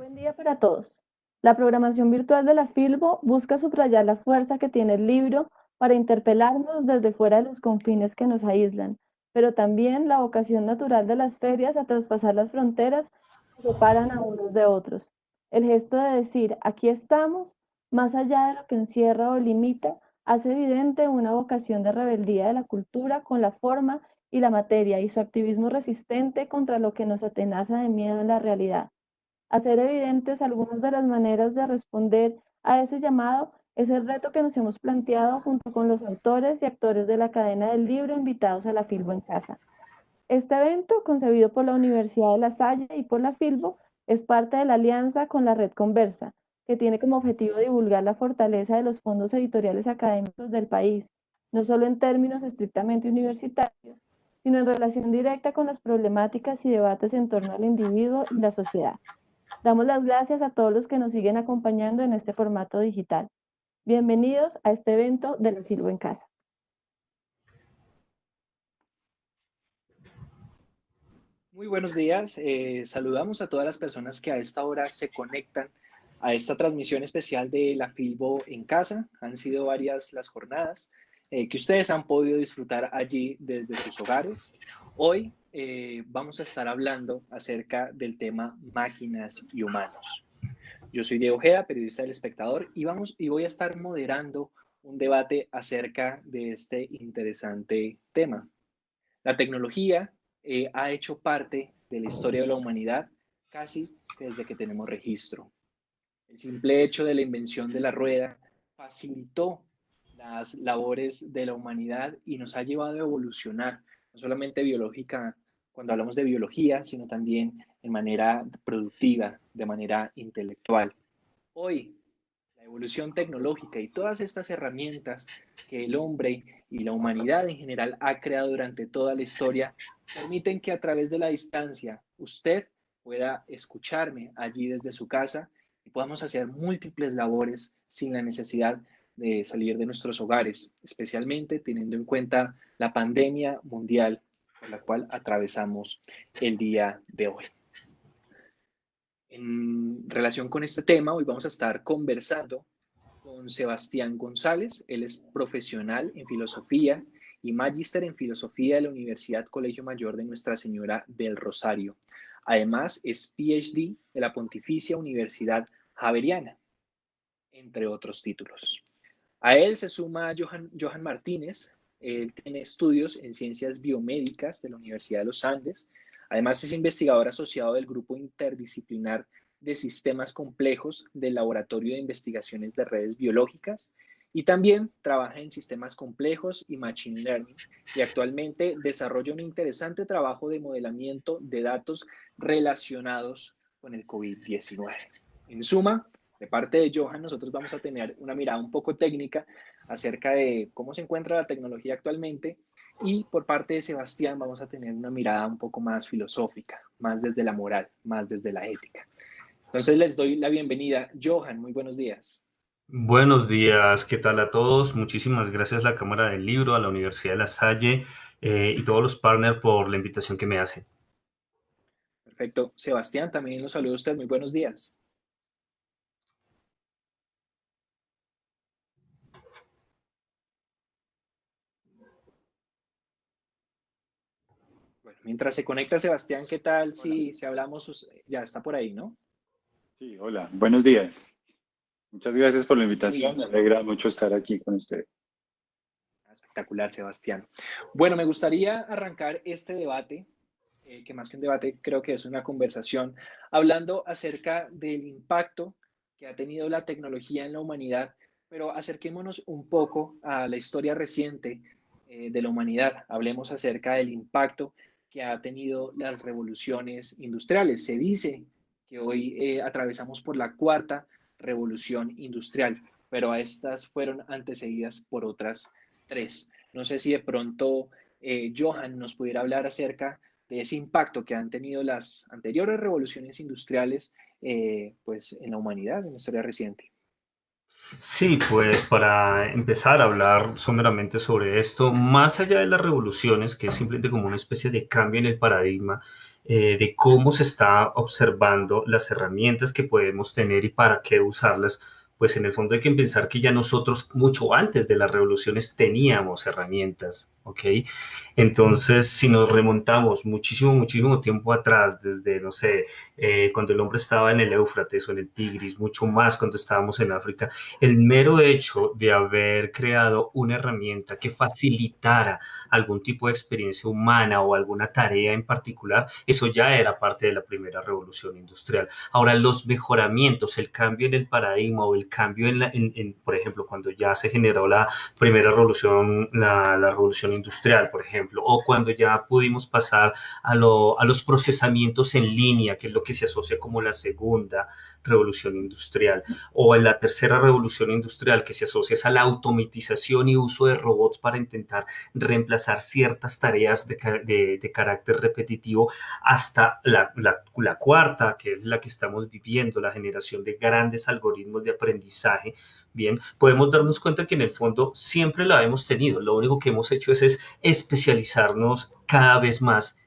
Buen día para todos. La programación virtual de la Filbo busca subrayar la fuerza que tiene el libro para interpelarnos desde fuera de los confines que nos aíslan, pero también la vocación natural de las ferias a traspasar las fronteras que separan a unos de otros. El gesto de decir, aquí estamos, más allá de lo que encierra o limita, hace evidente una vocación de rebeldía de la cultura con la forma y la materia y su activismo resistente contra lo que nos atenaza de miedo en la realidad. Hacer evidentes algunas de las maneras de responder a ese llamado es el reto que nos hemos planteado junto con los autores y actores de la cadena del libro invitados a la Filbo en Casa. Este evento, concebido por la Universidad de La Salle y por la Filbo, es parte de la alianza con la Red Conversa, que tiene como objetivo divulgar la fortaleza de los fondos editoriales académicos del país, no solo en términos estrictamente universitarios, sino en relación directa con las problemáticas y debates en torno al individuo y la sociedad. Damos las gracias a todos los que nos siguen acompañando en este formato digital. Bienvenidos a este evento de La Filbo en Casa. Muy buenos días. Saludamos a todas las personas que a esta hora se conectan a esta transmisión especial de la Filbo en casa. Han sido varias las jornadas que ustedes han podido disfrutar allí desde sus hogares. Hoy vamos a estar hablando acerca del tema máquinas y humanos. Yo soy Diego Ojeda, periodista del Espectador, y voy a estar moderando un debate acerca de este interesante tema. La tecnología ha hecho parte de la historia de la humanidad casi desde que tenemos registro. El simple hecho de la invención de la rueda facilitó las labores de la humanidad y nos ha llevado a evolucionar, no solamente biológica, cuando hablamos de biología, sino también en manera productiva, de manera intelectual. Hoy, la evolución tecnológica y todas estas herramientas que el hombre y la humanidad en general ha creado durante toda la historia permiten que a través de la distancia usted pueda escucharme allí desde su casa y podamos hacer múltiples labores sin la necesidad de salir de nuestros hogares, especialmente teniendo en cuenta la pandemia mundial por la cual atravesamos el día de hoy. En relación con este tema, hoy vamos a estar conversando con Sebastián González. Él es profesional en filosofía y magíster en filosofía de la Universidad Colegio Mayor de Nuestra Señora del Rosario. Además, es PhD de la Pontificia Universidad Javeriana, entre otros títulos. A él se suma Johan Martínez. Él tiene estudios en ciencias biomédicas de la Universidad de los Andes. Además, es investigador asociado del Grupo Interdisciplinar de Sistemas Complejos del Laboratorio de Investigaciones de Redes Biológicas y también trabaja en sistemas complejos y machine learning y actualmente desarrolla un interesante trabajo de modelamiento de datos relacionados con el COVID-19. En suma, de parte de Johan, nosotros vamos a tener una mirada un poco técnica acerca de cómo se encuentra la tecnología actualmente y por parte de Sebastián vamos a tener una mirada un poco más filosófica, más desde la moral, más desde la ética. Entonces les doy la bienvenida. Johan, muy buenos días. Buenos días, ¿qué tal a todos? Muchísimas gracias a la Cámara del Libro, a la Universidad de La Salle y todos los partners por la invitación que me hacen. Perfecto. Sebastián, también los saludo a usted. Muy buenos días. Bueno, mientras se conecta Sebastián, ¿qué tal Hola. si hablamos? Ya está por ahí, ¿no? Sí, hola, buenos días. Muchas gracias por la invitación. Me Listo. alegra mucho estar aquí con ustedes. Espectacular, Sebastián. Bueno, me gustaría arrancar este debate, que más que un debate creo que es una conversación, hablando acerca del impacto que ha tenido la tecnología en la humanidad, pero acerquémonos un poco a la historia reciente de la humanidad. Hablemos acerca del impacto que ha tenido las revoluciones industriales. Se dice que hoy atravesamos por la cuarta revolución industrial, pero a estas fueron antecedidas por otras tres. No sé si de pronto Johan nos pudiera hablar acerca de ese impacto que han tenido las anteriores revoluciones industriales pues, en la humanidad, en la historia reciente. Sí, pues para empezar a hablar someramente sobre esto, más allá de las revoluciones, que es simplemente como una especie de cambio en el paradigma, de cómo se está observando las herramientas que podemos tener y para qué usarlas, pues en el fondo hay que pensar que ya nosotros, mucho antes de las revoluciones, teníamos herramientas, ¿ok? Entonces, si nos remontamos muchísimo, muchísimo tiempo atrás, desde, no sé, cuando el hombre estaba en el Éufrates o en el Tigris, mucho más cuando estábamos en África, el mero hecho de haber creado una herramienta que facilitara algún tipo de experiencia humana o alguna tarea en particular, eso ya era parte de la primera revolución industrial. Ahora, los mejoramientos, el cambio en el paradigma o el cambio por ejemplo, cuando ya se generó la primera revolución, la revolución industrial, por ejemplo, o cuando ya pudimos pasar a los procesamientos en línea, que es lo que se asocia como la segunda revolución industrial, o en la tercera revolución industrial, que se asocia a la automatización y uso de robots para intentar reemplazar ciertas tareas de carácter repetitivo, hasta la cuarta, que es la que estamos viviendo, la generación de grandes algoritmos de aprendizaje. Bien, podemos darnos cuenta que en el fondo siempre la hemos tenido. Lo único que hemos hecho es especializarnos cada vez más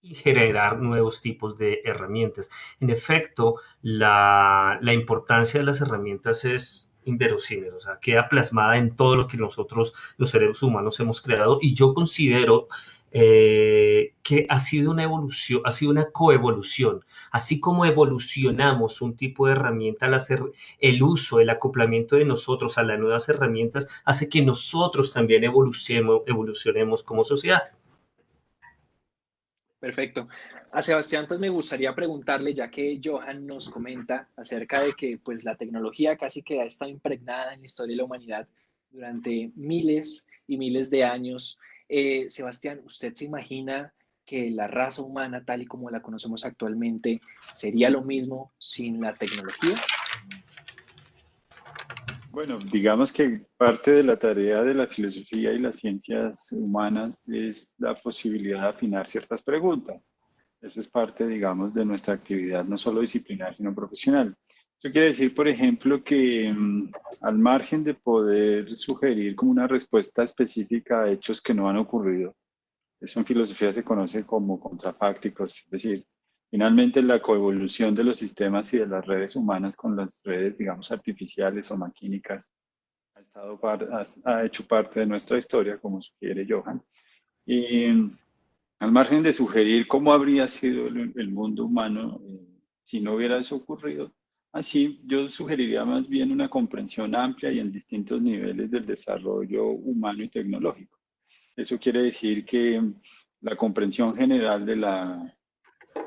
y generar nuevos tipos de herramientas. En efecto, la importancia de las herramientas es inverosímil, o sea, queda plasmada en todo lo que nosotros, los seres humanos, hemos creado, y yo considero que ha sido una evolución, ha sido una coevolución. Así como evolucionamos un tipo de herramienta al hacer el uso, el acoplamiento de nosotros a las nuevas herramientas, hace que nosotros también evolucionemos como sociedad. Perfecto. A Sebastián, pues me gustaría preguntarle, ya que Johan nos comenta acerca de que pues la tecnología casi que ha estado impregnada en la historia de la humanidad durante miles y miles de años. Sebastián, ¿usted se imagina que la raza humana, tal y como la conocemos actualmente, sería lo mismo sin la tecnología? Bueno, digamos que parte de la tarea de la filosofía y las ciencias humanas es la posibilidad de afinar ciertas preguntas. Esa es parte, digamos, de nuestra actividad, no solo disciplinar, sino profesional. Eso quiere decir, por ejemplo, que al margen de poder sugerir como una respuesta específica a hechos que no han ocurrido, eso en filosofía se conoce como contrafácticos, es decir, finalmente la coevolución de los sistemas y de las redes humanas con las redes, digamos, artificiales o maquínicas ha hecho parte de nuestra historia, como sugiere Johan. Y al margen de sugerir cómo habría sido el mundo humano si no hubiera eso ocurrido, así yo sugeriría más bien una comprensión amplia y en distintos niveles del desarrollo humano y tecnológico. Eso quiere decir que la comprensión general de la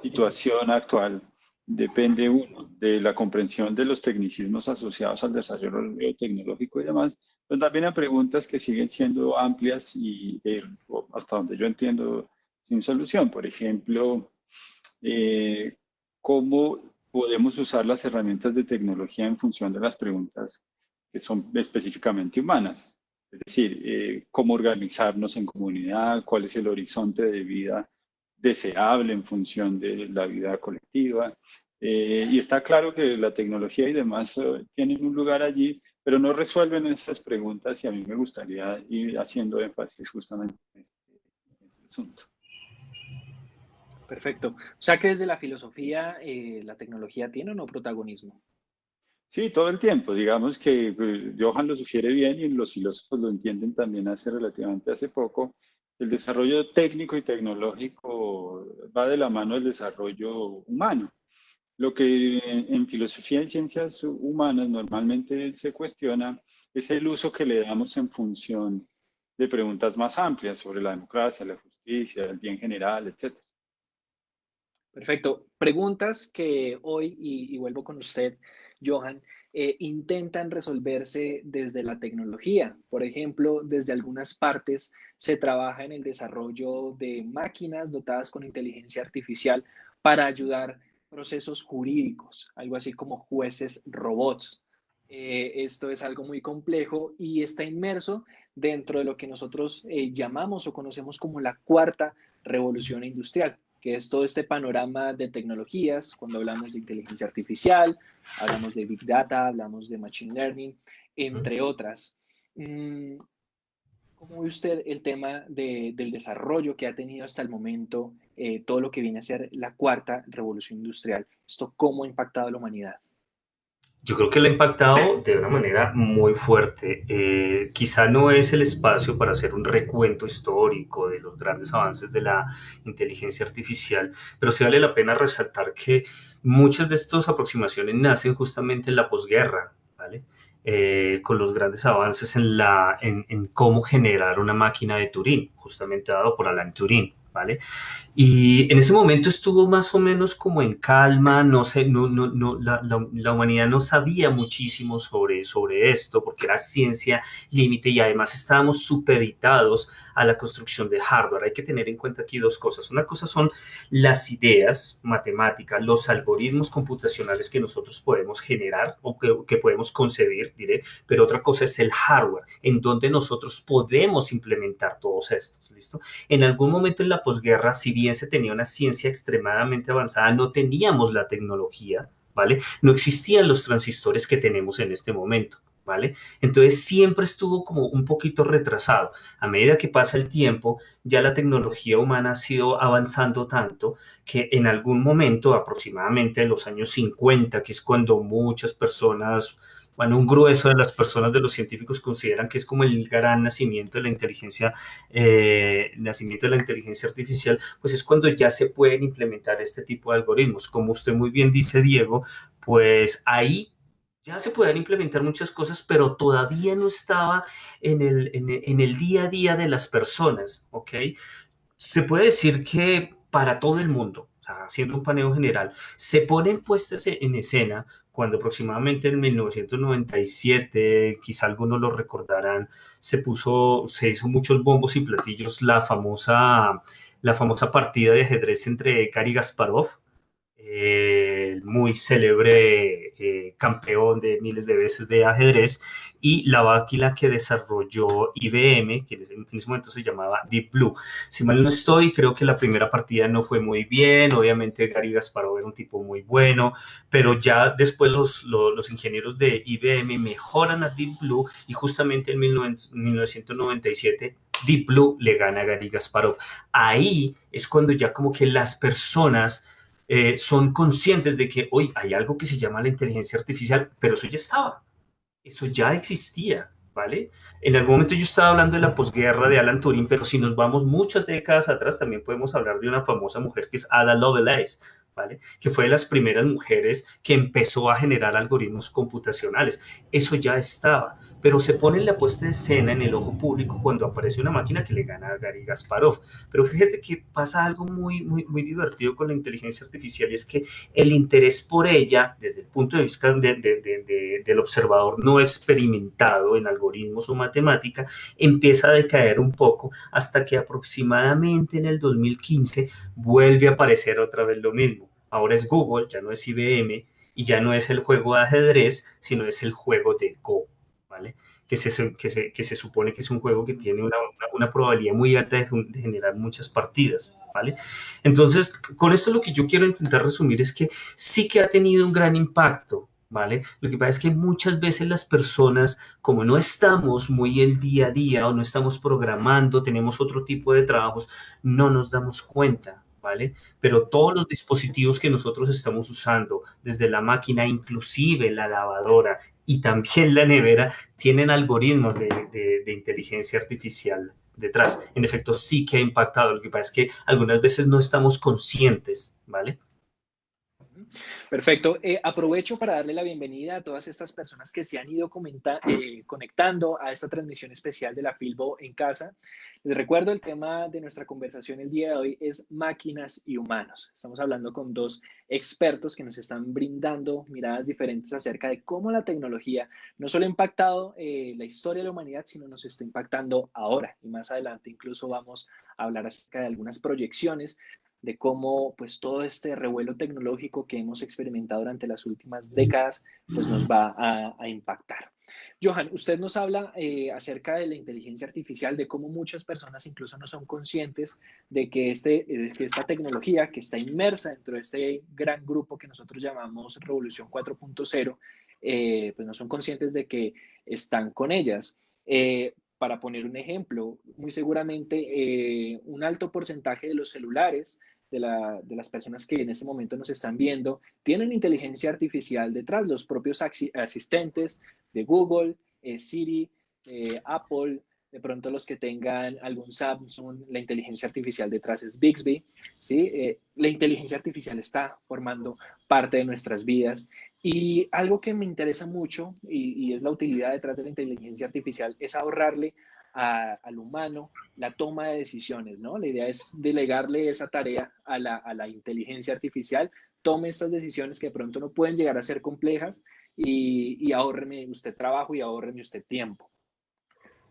situación actual depende, uno, de la comprensión de los tecnicismos asociados al desarrollo tecnológico y demás, pero también a preguntas que siguen siendo amplias y hasta donde yo entiendo sin solución. Por ejemplo, eh, ¿cómo podemos usar las herramientas de tecnología en función de las preguntas que son específicamente humanas? Es decir, cómo organizarnos en comunidad, cuál es el horizonte de vida deseable en función de la vida colectiva. Y está claro que la tecnología y demás tienen un lugar allí, pero no resuelven esas preguntas y a mí me gustaría ir haciendo énfasis justamente en este asunto. Perfecto. O sea que desde la filosofía, la tecnología tiene o no protagonismo. Sí, todo el tiempo. Digamos que Johan lo sugiere bien y los filósofos lo entienden también hace poco. El desarrollo técnico y tecnológico va de la mano del desarrollo humano. Lo que en filosofía y ciencias humanas normalmente se cuestiona es el uso que le damos en función de preguntas más amplias sobre la democracia, la justicia, el bien general, etc. Perfecto. Preguntas que hoy, y vuelvo con usted, Johan, intentan resolverse desde la tecnología. Por ejemplo, desde algunas partes se trabaja en el desarrollo de máquinas dotadas con inteligencia artificial para ayudar procesos jurídicos, algo así como jueces robots. Esto es algo muy complejo y está inmerso dentro de lo que nosotros llamamos o conocemos como la cuarta revolución industrial, que es todo este panorama de tecnologías, cuando hablamos de inteligencia artificial, hablamos de Big Data, hablamos de Machine Learning, entre otras. ¿Cómo ve usted el tema del desarrollo que ha tenido hasta el momento todo lo que viene a ser la cuarta revolución industrial? ¿Esto cómo ha impactado a la humanidad? Yo creo que lo ha impactado de una manera muy fuerte. Quizá no es el espacio para hacer un recuento histórico de los grandes avances de la inteligencia artificial, pero sí vale la pena resaltar que muchas de estas aproximaciones nacen justamente en la posguerra, ¿vale? Con los grandes avances en cómo generar una máquina de Turing, justamente dado por Alan Turing, ¿vale? Y en ese momento estuvo más o menos como en calma, no sé, la humanidad no sabía muchísimo sobre esto porque era ciencia límite y además estábamos supeditados a la construcción de hardware. Hay que tener en cuenta aquí dos cosas. Una cosa son las ideas matemáticas, los algoritmos computacionales que nosotros podemos generar o que podemos concebir, diré, pero otra cosa es el hardware, en donde nosotros podemos implementar todos estos, ¿listo? En algún momento en la posguerra, si bien se tenía una ciencia extremadamente avanzada, no teníamos la tecnología, ¿vale? No existían los transistores que tenemos en este momento, ¿vale? Entonces siempre estuvo como un poquito retrasado. A medida que pasa el tiempo, ya la tecnología humana ha sido avanzando tanto que en algún momento, aproximadamente en los años 50, que es cuando muchas personas, bueno, un grueso de las personas, de los científicos, consideran que es como el gran nacimiento de la inteligencia artificial, pues es cuando ya se pueden implementar este tipo de algoritmos. Como usted muy bien dice, Diego, pues ahí ya se pueden implementar muchas cosas, pero todavía no estaba en el día a día de las personas, ¿ok? Se puede decir que para todo el mundo, o sea, haciendo un paneo general, se ponen puestas en escena cuando aproximadamente en 1997, quizá algunos lo recordarán, se hizo muchos bombos y platillos la famosa partida de ajedrez entre Gary Kasparov, el muy célebre campeón de miles de veces de ajedrez, y la máquina que desarrolló IBM, que en ese momento se llamaba Deep Blue. Si mal no estoy, creo que la primera partida no fue muy bien, obviamente Gary Kasparov era un tipo muy bueno, pero ya después los ingenieros de IBM mejoran a Deep Blue y justamente en 1997 Deep Blue le gana a Gary Kasparov. Ahí es cuando ya como que las personas son conscientes de que hoy hay algo que se llama la inteligencia artificial, pero eso ya estaba, eso ya existía, ¿vale? En algún momento yo estaba hablando de la posguerra de Alan Turing, pero si nos vamos muchas décadas atrás, también podemos hablar de una famosa mujer que es Ada Lovelace, ¿vale? Que fue de las primeras mujeres que empezó a generar algoritmos computacionales. Eso ya estaba, pero se pone en la puesta de escena en el ojo público cuando aparece una máquina que le gana a Gary Kasparov. Pero fíjate que pasa algo muy divertido con la inteligencia artificial y es que el interés por ella, desde el punto de vista del observador no experimentado en algoritmos o matemática, empieza a decaer un poco hasta que aproximadamente en el 2015 vuelve a aparecer otra vez lo mismo. Ahora es Google, ya no es IBM y ya no es el juego de ajedrez, sino es el juego de Go, ¿vale? Que se supone que es un juego que tiene una probabilidad muy alta de generar muchas partidas, ¿vale? Entonces, con esto lo que yo quiero intentar resumir es que sí que ha tenido un gran impacto, ¿vale? Lo que pasa es que muchas veces las personas, como no estamos muy el día a día o no estamos programando, tenemos otro tipo de trabajos, no nos damos cuenta, ¿vale? Pero todos los dispositivos que nosotros estamos usando, desde la máquina, inclusive la lavadora y también la nevera, tienen algoritmos de inteligencia artificial detrás. En efecto, sí que ha impactado. Lo que pasa es que algunas veces no estamos conscientes, ¿vale? Perfecto. Aprovecho para darle la bienvenida a todas estas personas que se han ido conectando a esta transmisión especial de la Filbo en casa. Les recuerdo, el tema de nuestra conversación el día de hoy es máquinas y humanos. Estamos hablando con dos expertos que nos están brindando miradas diferentes acerca de cómo la tecnología no solo ha impactado la historia de la humanidad, sino nos está impactando ahora. Y más adelante incluso vamos a hablar acerca de algunas proyecciones de cómo pues todo este revuelo tecnológico que hemos experimentado durante las últimas décadas pues nos va a impactar. Johan, usted nos habla acerca de la inteligencia artificial, de cómo muchas personas incluso no son conscientes de que esta tecnología que está inmersa dentro de este gran grupo que nosotros llamamos Revolución 4.0 pues no son conscientes de que están con ellas. Para poner un ejemplo, muy seguramente un alto porcentaje de los celulares de las personas que en este momento nos están viendo tienen inteligencia artificial detrás, los propios asistentes de Google, Siri, Apple, de pronto los que tengan algún Samsung, la inteligencia artificial detrás es Bixby, ¿sí? La inteligencia artificial está formando parte de nuestras vidas y algo que me interesa mucho y es la utilidad detrás de la inteligencia artificial es ahorrarle al humano la toma de decisiones, ¿no? La idea es delegarle esa tarea a la inteligencia artificial, tome estas decisiones que de pronto no pueden llegar a ser complejas y ahórreme usted trabajo y ahórreme usted tiempo.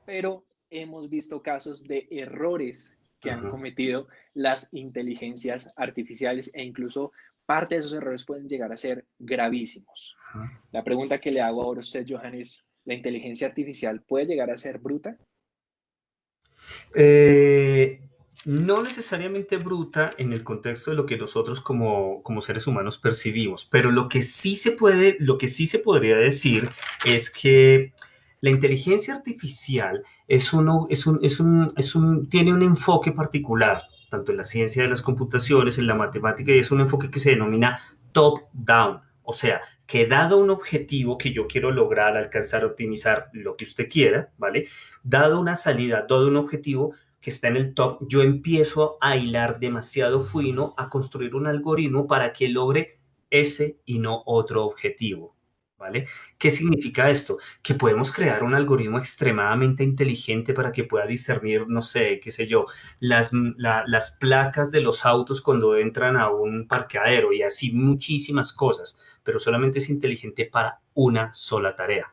Pero hemos visto casos de errores que han Ajá, cometido las inteligencias artificiales e incluso parte de esos errores pueden llegar a ser gravísimos. ajá. La pregunta que le hago ahora a usted, Johan, es, ¿la inteligencia artificial puede llegar a ser bruta? Eh, no necesariamente bruta en el contexto de lo que nosotros como seres humanos percibimos, pero lo que sí se podría decir es que la inteligencia artificial tiene un enfoque particular, tanto en la ciencia de las computaciones, en la matemática, y es un enfoque que se denomina top-down, o sea, que dado un objetivo que yo quiero lograr, alcanzar, optimizar, lo que usted quiera, ¿vale? Dado una salida, dado un objetivo que está en el top, yo empiezo a hilar demasiado fino, a construir un algoritmo para que logre ese y no otro objetivo. ¿Vale? ¿Qué significa esto? Que podemos crear un algoritmo extremadamente inteligente para que pueda discernir, no sé, qué sé yo, las placas de los autos cuando entran a un parqueadero y así muchísimas cosas, pero solamente es inteligente para una sola tarea.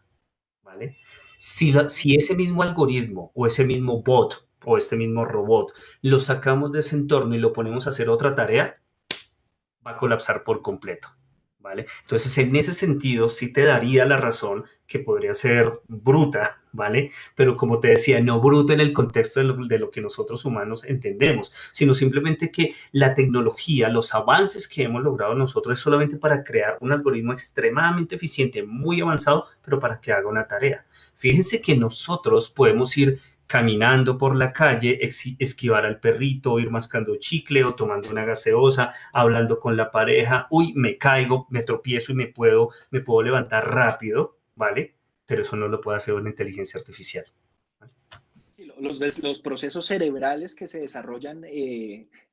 ¿Vale? Si ese mismo algoritmo o ese mismo bot o este mismo robot lo sacamos de ese entorno y lo ponemos a hacer otra tarea, va a colapsar por completo. ¿Vale? Entonces, en ese sentido, sí te daría la razón que podría ser bruta, ¿vale? Pero como te decía, no bruta en el contexto de lo que nosotros humanos entendemos, sino simplemente que la tecnología, los avances que hemos logrado nosotros es solamente para crear un algoritmo extremadamente eficiente, muy avanzado, pero para que haga una tarea. Fíjense que nosotros podemos ir caminando por la calle, esquivar al perrito, ir mascando chicle o tomando una gaseosa, hablando con la pareja, uy, me caigo, me tropiezo y me puedo levantar rápido, ¿vale? Pero eso no lo puede hacer una inteligencia artificial. ¿Vale? Sí, los procesos cerebrales que se desarrollan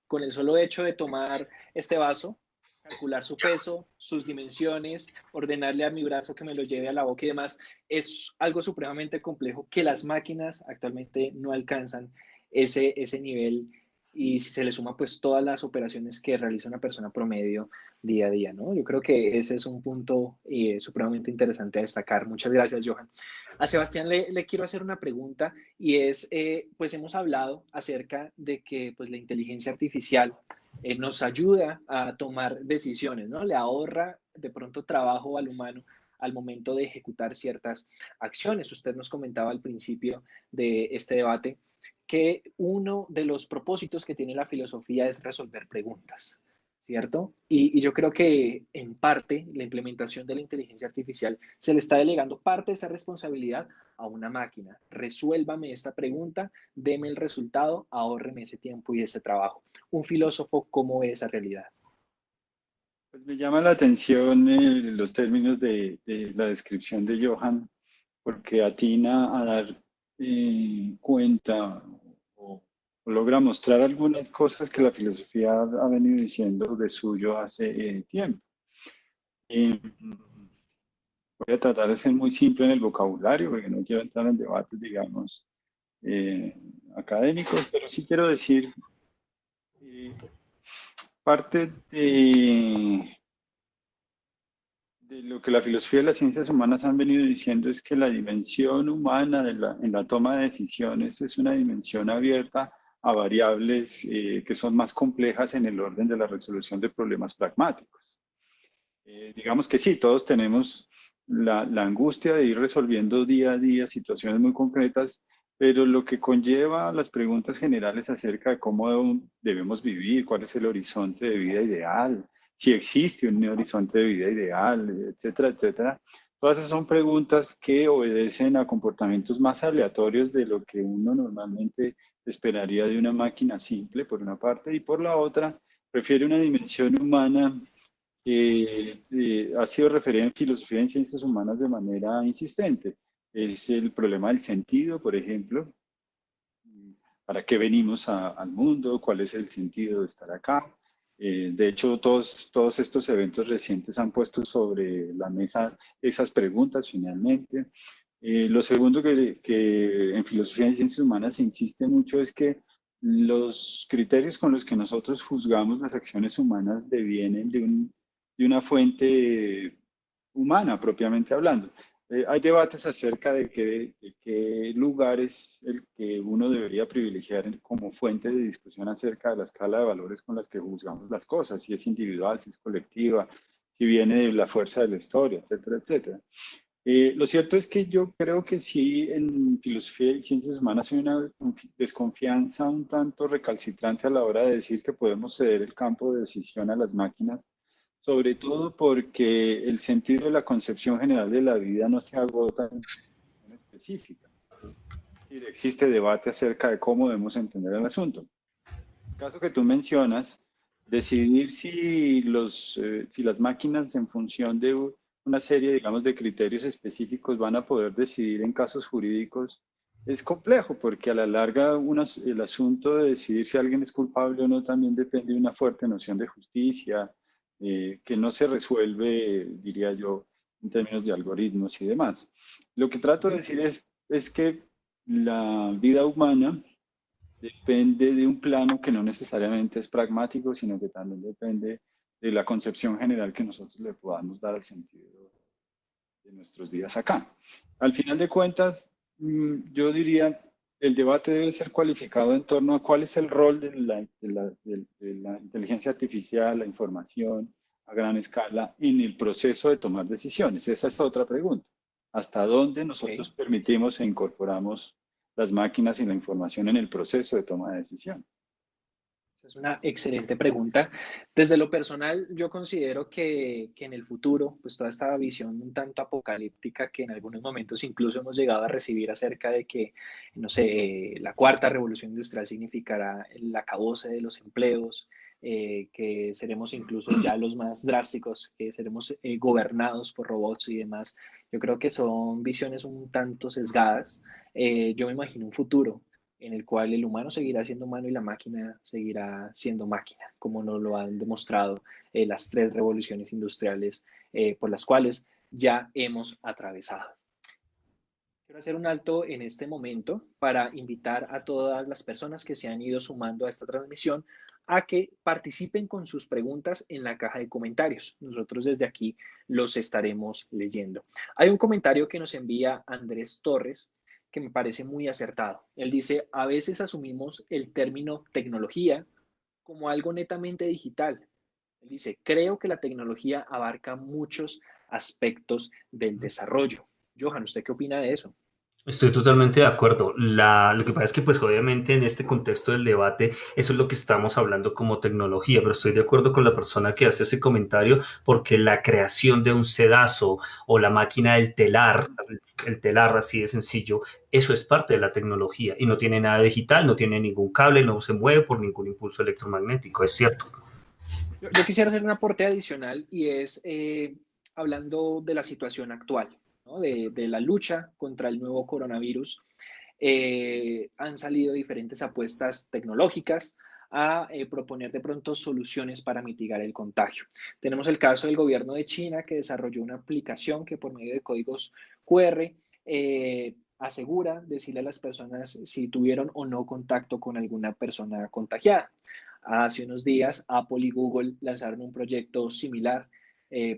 con el solo hecho de tomar este vaso, calcular su peso, sus dimensiones, ordenarle a mi brazo que me lo lleve a la boca y demás, es algo supremamente complejo que las máquinas actualmente no alcanzan ese nivel y si se le suma pues todas las operaciones que realiza una persona promedio día a día, ¿no? Yo creo que ese es un punto supremamente interesante a destacar. Muchas gracias, Johan. A Sebastián le quiero hacer una pregunta y es, pues hemos hablado acerca de que pues la inteligencia artificial nos ayuda a tomar decisiones, ¿no? Le ahorra de pronto trabajo al humano al momento de ejecutar ciertas acciones. Usted nos comentaba al principio de este debate que uno de los propósitos que tiene la filosofía es resolver preguntas, ¿cierto? Y yo creo que en parte la implementación de la inteligencia artificial se le está delegando parte de esa responsabilidad a una máquina. Resuélvame esta pregunta, deme el resultado, ahórreme ese tiempo y ese trabajo. Un filósofo, ¿cómo ve esa realidad? Pues me llama la atención los términos de la descripción de Johan, porque atina a dar cuenta o logra mostrar algunas cosas que la filosofía ha venido diciendo de suyo hace tiempo. Eh, Voy a tratar de ser muy simple en el vocabulario, porque no quiero entrar en debates, digamos, eh, académicos, pero sí quiero decir eh, parte de lo que la filosofía y las ciencias humanas han venido diciendo es que la dimensión humana en la toma de decisiones es una dimensión abierta a variables que son más complejas en el orden de la resolución de problemas pragmáticos. Digamos que sí, todos tenemos la angustia de ir resolviendo día a día situaciones muy concretas, pero lo que conlleva las preguntas generales acerca de cómo debemos vivir, cuál es el horizonte de vida ideal, si existe un horizonte de vida ideal, etcétera, etcétera, Todas esas son preguntas que obedecen a comportamientos más aleatorios de lo que uno normalmente esperaría de una máquina simple, por una parte, y por la otra, prefiere una dimensión humana que ha sido referida en filosofía y en ciencias humanas de manera insistente. Es el problema del sentido, por ejemplo. ¿Para qué venimos al mundo? ¿Cuál es el sentido de estar acá? De hecho, todos estos eventos recientes han puesto sobre la mesa esas preguntas finalmente. Lo segundo que en filosofía y ciencias humanas se insiste mucho es que los criterios con los que nosotros juzgamos las acciones humanas devienen de una fuente humana, propiamente hablando. Hay debates acerca de qué lugar es el que uno debería privilegiar como fuente de discusión acerca de la escala de valores con las que juzgamos las cosas, si es individual, si es colectiva, si viene de la fuerza de la historia, etcétera, etcétera. Lo cierto es que yo creo que sí, en filosofía y ciencias humanas hay una desconfianza un tanto recalcitrante a la hora de decir que podemos ceder el campo de decisión a las máquinas, sobre todo porque el sentido de la concepción general de la vida no se agota en una específica. Es decir, existe debate acerca de cómo debemos entender el asunto. En el caso que tú mencionas, decidir si las máquinas en función de una serie, digamos, de criterios específicos van a poder decidir en casos jurídicos es complejo porque a la larga el asunto de decidir si alguien es culpable o no también depende de una fuerte noción de justicia que no se resuelve, diría yo, en términos de algoritmos y demás. Lo que trato de decir es que la vida humana depende de un plano que no necesariamente es pragmático, sino que también depende de la concepción general que nosotros le podamos dar al sentido de nuestros días acá. Al final de cuentas, yo diría, el debate debe ser cualificado en torno a cuál es el rol de la inteligencia artificial, la información a gran escala en el proceso de tomar decisiones. Esa es otra pregunta. ¿Hasta dónde nosotros Ok. permitimos e incorporamos las máquinas y la información en el proceso de toma de decisiones? Es una excelente pregunta. Desde lo personal, yo considero que en el futuro, pues toda esta visión un tanto apocalíptica que en algunos momentos incluso hemos llegado a recibir acerca de que, no sé, la cuarta revolución industrial significará el acabose de los empleos, que seremos incluso ya los más drásticos, que seremos gobernados por robots y demás. Yo creo que son visiones un tanto sesgadas. Yo me imagino un futuro en el cual el humano seguirá siendo humano y la máquina seguirá siendo máquina, como nos lo han demostrado las tres revoluciones industriales por las cuales ya hemos atravesado. Quiero hacer un alto en este momento para invitar a todas las personas que se han ido sumando a esta transmisión a que participen con sus preguntas en la caja de comentarios. Nosotros desde aquí los estaremos leyendo. Hay un comentario que nos envía Andrés Torres que me parece muy acertado. Él dice, a veces asumimos el término tecnología como algo netamente digital. Él dice, creo que la tecnología abarca muchos aspectos del desarrollo. Johan, ¿usted qué opina de eso? Estoy totalmente de acuerdo. Lo que pasa es que, pues, obviamente, en este contexto del debate, eso es lo que estamos hablando como tecnología, pero estoy de acuerdo con la persona que hace ese comentario porque la creación de un sedazo o la máquina del telar, el telar así de sencillo, eso es parte de la tecnología y no tiene nada digital, no tiene ningún cable, no se mueve por ningún impulso electromagnético, es cierto. Yo quisiera hacer un aporte adicional y es hablando de la situación actual, ¿no? De la lucha contra el nuevo coronavirus. Han salido diferentes apuestas tecnológicas a proponer de pronto soluciones para mitigar el contagio. Tenemos el caso del gobierno de China que desarrolló una aplicación que por medio de códigos QR asegura decirle a las personas si tuvieron o no contacto con alguna persona contagiada. Hace unos días, Apple y Google lanzaron un proyecto similar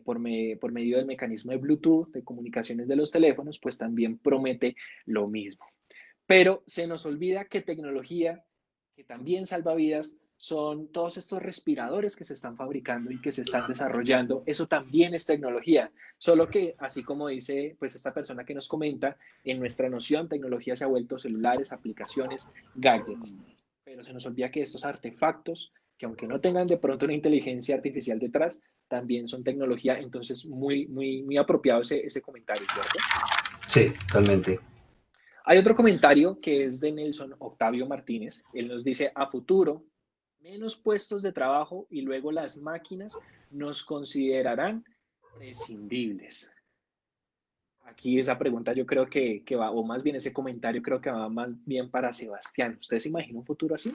por medio del mecanismo de Bluetooth de comunicaciones de los teléfonos, pues también promete lo mismo. Pero se nos olvida que tecnología, que también salva vidas, son todos estos respiradores que se están fabricando y que se están desarrollando. Eso también es tecnología. Solo que, así como dice pues esta persona que nos comenta, en nuestra noción tecnología se ha vuelto celulares, aplicaciones, gadgets. Pero se nos olvida que estos artefactos que aunque no tengan de pronto una inteligencia artificial detrás, también son tecnología. Entonces, muy apropiado ese comentario, ¿cierto? Sí, totalmente. Hay otro comentario que es de Nelson Octavio Martínez. Él nos dice, a futuro, menos puestos de trabajo y luego las máquinas nos considerarán prescindibles. Aquí esa pregunta yo creo que va, o más bien ese comentario creo que va más bien para Sebastián. ¿Usted se imagina un futuro así?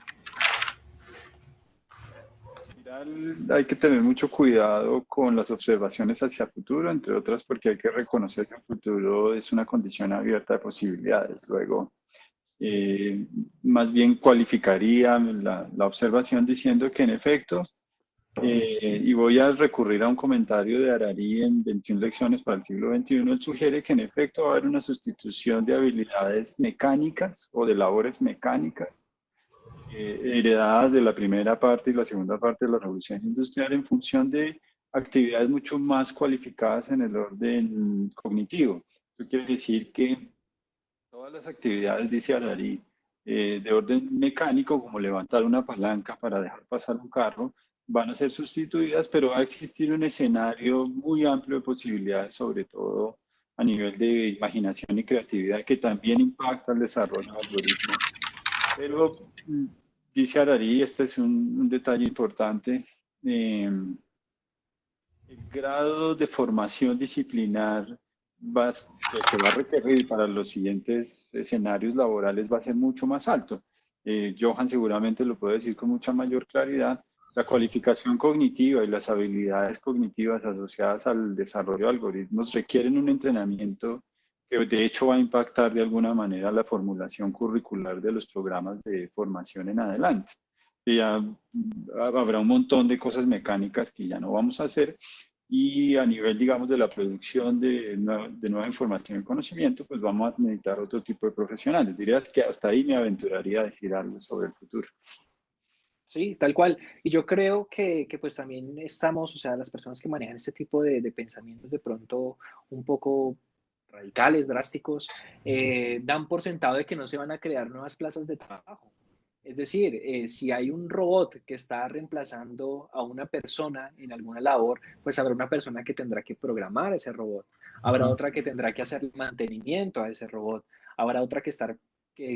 Hay que tener mucho cuidado con las observaciones hacia el futuro, entre otras porque hay que reconocer que el futuro es una condición abierta de posibilidades. Luego, más bien cualificaría la observación diciendo que en efecto, y voy a recurrir a un comentario de Harari en 21 lecciones para el siglo XXI, él sugiere que en efecto va a haber una sustitución de habilidades mecánicas o de labores mecánicas heredadas de la primera parte y la segunda parte de la revolución industrial en función de actividades mucho más cualificadas en el orden cognitivo. Eso quiere decir que todas las actividades, dice Harari, de orden mecánico, como levantar una palanca para dejar pasar un carro, van a ser sustituidas, pero va a existir un escenario muy amplio de posibilidades, sobre todo a nivel de imaginación y creatividad, que también impacta el desarrollo de algoritmos. Pero dice Harari, este es un detalle importante, el grado de formación disciplinar que se va a requerir para los siguientes escenarios laborales va a ser mucho más alto. Johan seguramente lo puede decir con mucha mayor claridad. La cualificación cognitiva y las habilidades cognitivas asociadas al desarrollo de algoritmos requieren un entrenamiento que de hecho va a impactar de alguna manera la formulación curricular de los programas de formación en adelante. Y ya habrá un montón de cosas mecánicas que ya no vamos a hacer y a nivel, digamos, de la producción de nueva información y conocimiento, pues vamos a necesitar otro tipo de profesionales. Dirías que hasta ahí me aventuraría a decir algo sobre el futuro. Sí, tal cual. Y yo creo que pues también estamos, o sea, las personas que manejan este tipo de pensamientos de pronto un poco radicales, drásticos, dan por sentado de que no se van a crear nuevas plazas de trabajo. Es decir, si hay un robot que está reemplazando a una persona en alguna labor, pues habrá una persona que tendrá que programar ese robot, habrá otra que tendrá que hacer mantenimiento a ese robot, habrá otra que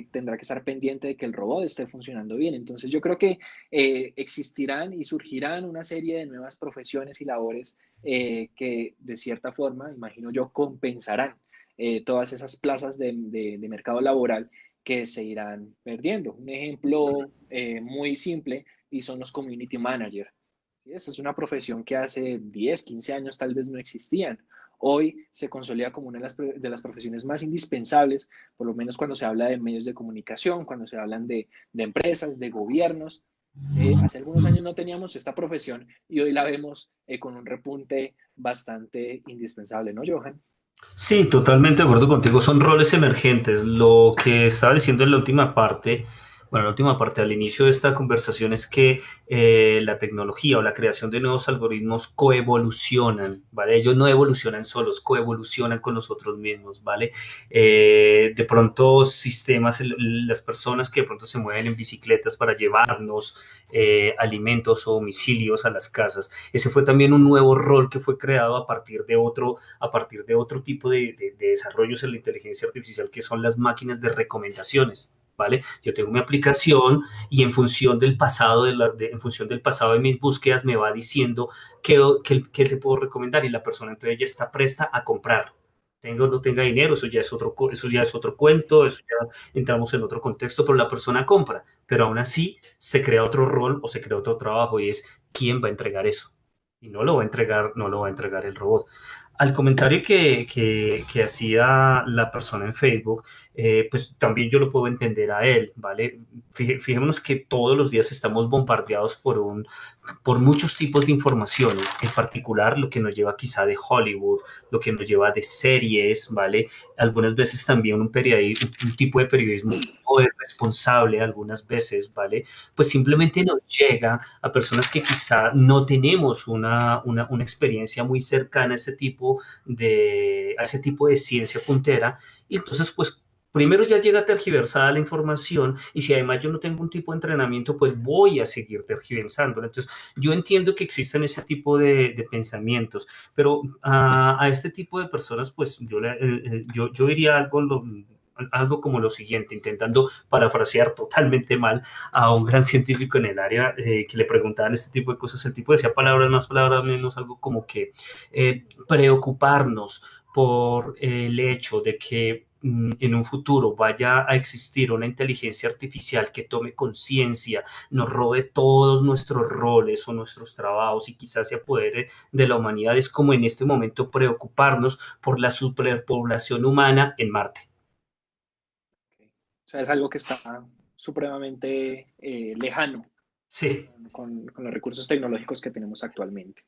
tendrá que estar pendiente de que el robot esté funcionando bien. Entonces yo creo que existirán y surgirán una serie de nuevas profesiones y labores que de cierta forma, imagino yo, compensarán todas esas plazas de mercado laboral que se irán perdiendo. Un ejemplo muy simple y son los community managers. ¿Sí? Esta es una profesión que hace 10, 15 años tal vez no existían. Hoy se consolida como una de las profesiones más indispensables, por lo menos cuando se habla de medios de comunicación, cuando se hablan de empresas, de gobiernos. Hace algunos años no teníamos esta profesión y hoy la vemos con un repunte bastante indispensable, ¿no, Johan? Sí, totalmente de acuerdo contigo. Son roles emergentes. Lo que estaba diciendo en la última parte, bueno, la última parte al inicio de esta conversación es que la tecnología o la creación de nuevos algoritmos coevolucionan, ¿vale? Ellos no evolucionan solos, coevolucionan con nosotros mismos, ¿vale? De pronto sistemas, las personas que de pronto se mueven en bicicletas para llevarnos alimentos o domicilios a las casas. Ese fue también un nuevo rol que fue creado a partir de otro tipo de desarrollos en la inteligencia artificial que son las máquinas de recomendaciones. ¿Vale? Yo tengo mi aplicación y en función del pasado en función del pasado de mis búsquedas me va diciendo qué te puedo recomendar y la persona entonces ya está presta a comprar. Tenga o no tenga dinero, eso ya es otro cuento, eso ya entramos en otro contexto, pero la persona compra, pero aún así se crea otro rol o se crea otro trabajo y es quién va a entregar eso. Y no lo va a entregar el robot. Al comentario que hacía la persona en Facebook, pues también yo lo puedo entender a él, ¿vale? Fijémonos que todos los días estamos bombardeados por muchos tipos de información, en particular lo que nos lleva quizá de Hollywood, lo que nos lleva de series, ¿vale? Algunas veces también un tipo de periodismo responsable, algunas veces, ¿vale? Pues simplemente nos llega a personas que quizá no tenemos una experiencia muy cercana a ese tipo de ciencia puntera, y entonces pues primero ya llega tergiversada la información y si además yo no tengo un tipo de entrenamiento, pues voy a seguir tergiversando. Entonces, yo entiendo que existen ese tipo de pensamientos, pero a este tipo de personas, pues yo diría algo como lo siguiente, intentando parafrasear totalmente mal a un gran científico en el área que le preguntaban este tipo de cosas. El tipo decía palabras más, palabras menos, algo como que preocuparnos por el hecho de que en un futuro vaya a existir una inteligencia artificial que tome conciencia, nos robe todos nuestros roles o nuestros trabajos y quizás se apodere de la humanidad, es como en este momento preocuparnos por la superpoblación humana en Marte. O sea, es algo que está supremamente lejano Sí. con los recursos tecnológicos que tenemos actualmente.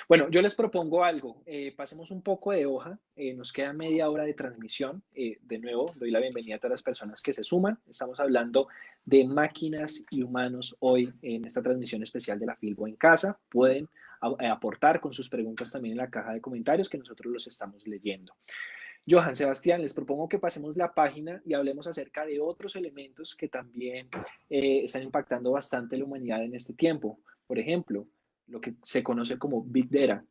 Bueno, yo les propongo algo. Pasemos un poco de hoja. Nos queda media hora de transmisión. De nuevo, doy la bienvenida a todas las personas que se suman. Estamos hablando de máquinas y humanos hoy en esta transmisión especial de la Filbo en Casa. Pueden aportar con sus preguntas también en la caja de comentarios que nosotros los estamos leyendo. Johan, Sebastián, les propongo que pasemos la página y hablemos acerca de otros elementos que también están impactando bastante la humanidad en este tiempo. Por ejemplo, lo que se conoce como Big Data.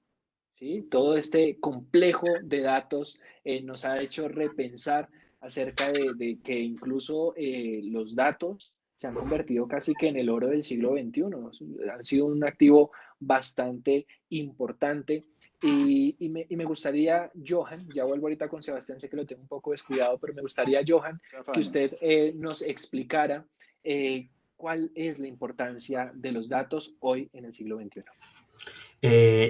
¿Sí? Todo este complejo de datos nos ha hecho repensar acerca de que incluso los datos se han convertido casi que en el oro del siglo XXI. Han sido un activo bastante importante y me gustaría, Johan, ya vuelvo ahorita con Sebastián, sé que lo tengo un poco descuidado, pero me gustaría, Johan, que usted nos explicara cuál es la importancia de los datos hoy en el siglo XXI.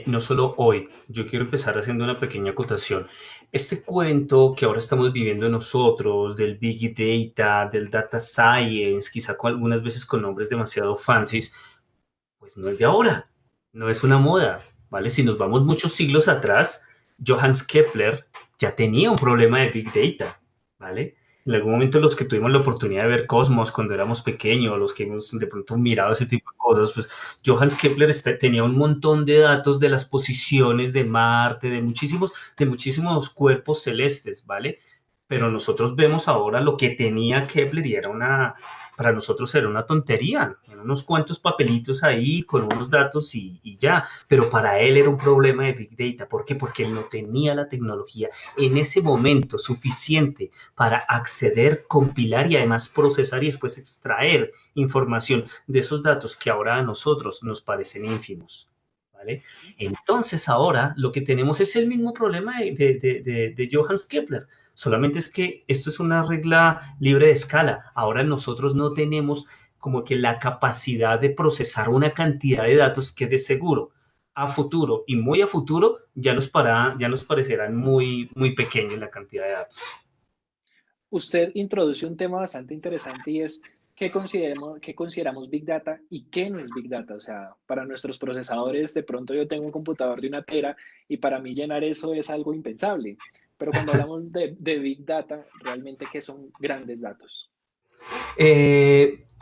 No solo hoy, yo quiero empezar haciendo una pequeña acotación. Este cuento que ahora estamos viviendo nosotros del Big Data, del Data Science, quizá algunas veces con nombres demasiado fancies, pues no es de ahora, no es una moda, ¿vale? Si nos vamos muchos siglos atrás, Johannes Kepler ya tenía un problema de Big Data, ¿vale? En algún momento los que tuvimos la oportunidad de ver Cosmos cuando éramos pequeños, los que hemos de pronto mirado ese tipo de cosas, pues Johannes Kepler tenía un montón de datos de las posiciones de Marte, de muchísimos cuerpos celestes, ¿vale? Pero nosotros vemos ahora lo que tenía Kepler y para nosotros era una tontería, eran unos cuantos papelitos ahí con unos datos y ya, pero para él era un problema de Big Data. ¿Por qué? Porque él no tenía la tecnología en ese momento suficiente para acceder, compilar y además procesar y después extraer información de esos datos que ahora a nosotros nos parecen ínfimos. ¿Vale? Entonces ahora lo que tenemos es el mismo problema de Johannes Kepler, solamente es que esto es una regla libre de escala. Ahora nosotros no tenemos como que la capacidad de procesar una cantidad de datos que de seguro a futuro y muy a futuro ya nos parecerán muy pequeños la cantidad de datos. Usted introduce un tema bastante interesante y es qué consideramos Big Data y qué no es Big Data. O sea, para nuestros procesadores, de pronto yo tengo un computador de 1 tera y para mí llenar eso es algo impensable. Pero cuando hablamos de Big Data, realmente, ¿qué son grandes datos?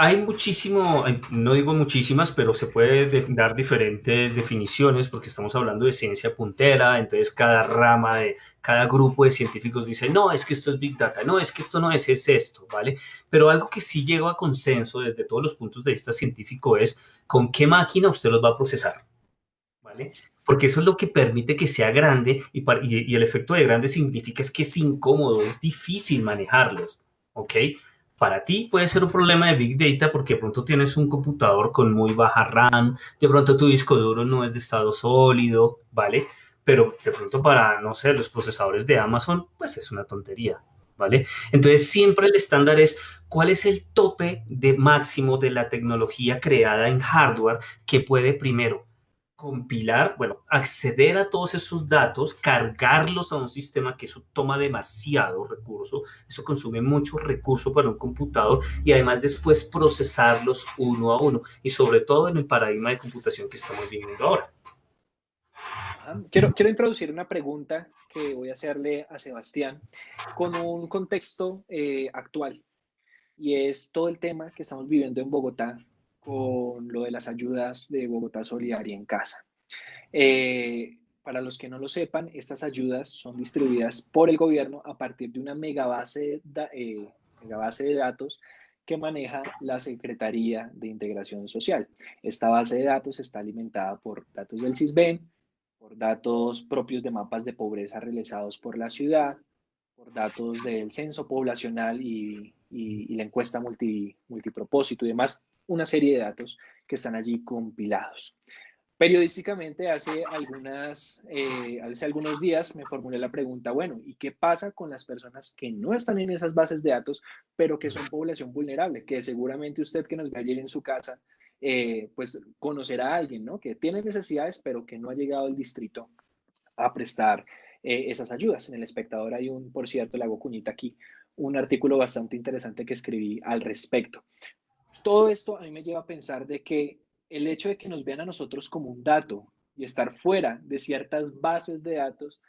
Hay muchísimo, no digo muchísimas, pero se puede dar diferentes definiciones porque estamos hablando de ciencia puntera, entonces cada rama de cada grupo de científicos dice, no, es que esto es Big Data, no, es que esto no es esto, ¿vale? Pero algo que sí llega a consenso desde todos los puntos de vista científico es con qué máquina usted los va a procesar, ¿vale? Porque eso es lo que permite que sea grande y el efecto de grande significa es que es incómodo, es difícil manejarlos, ¿ok? Para ti puede ser un problema de Big Data porque de pronto tienes un computador con muy baja RAM, de pronto tu disco duro no es de estado sólido, ¿vale? Pero de pronto para, no sé, los procesadores de Amazon, pues es una tontería, ¿vale? Entonces siempre el estándar es cuál es el tope de máximo de la tecnología creada en hardware que puede primero compilar, bueno, acceder a todos esos datos, cargarlos a un sistema que eso toma demasiado recurso, eso consume mucho recurso para un computador y además después procesarlos uno a uno y sobre todo en el paradigma de computación que estamos viviendo ahora. Quiero introducir una pregunta que voy a hacerle a Sebastián con un contexto actual y es todo el tema que estamos viviendo en Bogotá con lo de las ayudas de Bogotá Solidaria en Casa. Eh, Para los que no lo sepan, estas ayudas son distribuidas por el gobierno a partir de una megabase de datos que maneja la Secretaría de Integración Social. Esta base de datos está alimentada por datos del CISBEN, por datos propios de mapas de pobreza realizados por la ciudad, por datos del censo poblacional y la encuesta multipropósito y demás, una serie de datos que están allí compilados. Periodísticamente, hace algunos días me formulé la pregunta, bueno, ¿y qué pasa con las personas que no están en esas bases de datos, pero que son población vulnerable? Que seguramente usted que nos ve ayer en su casa, pues conocerá a alguien, ¿no? Que tiene necesidades, pero que no ha llegado al distrito a prestar esas ayudas. En El Espectador hay por cierto, le hago cuñita aquí, un artículo bastante interesante que escribí al respecto. Todo esto a mí me lleva a pensar de que el hecho de que nos vean a nosotros como un dato y estar fuera de ciertas bases de datos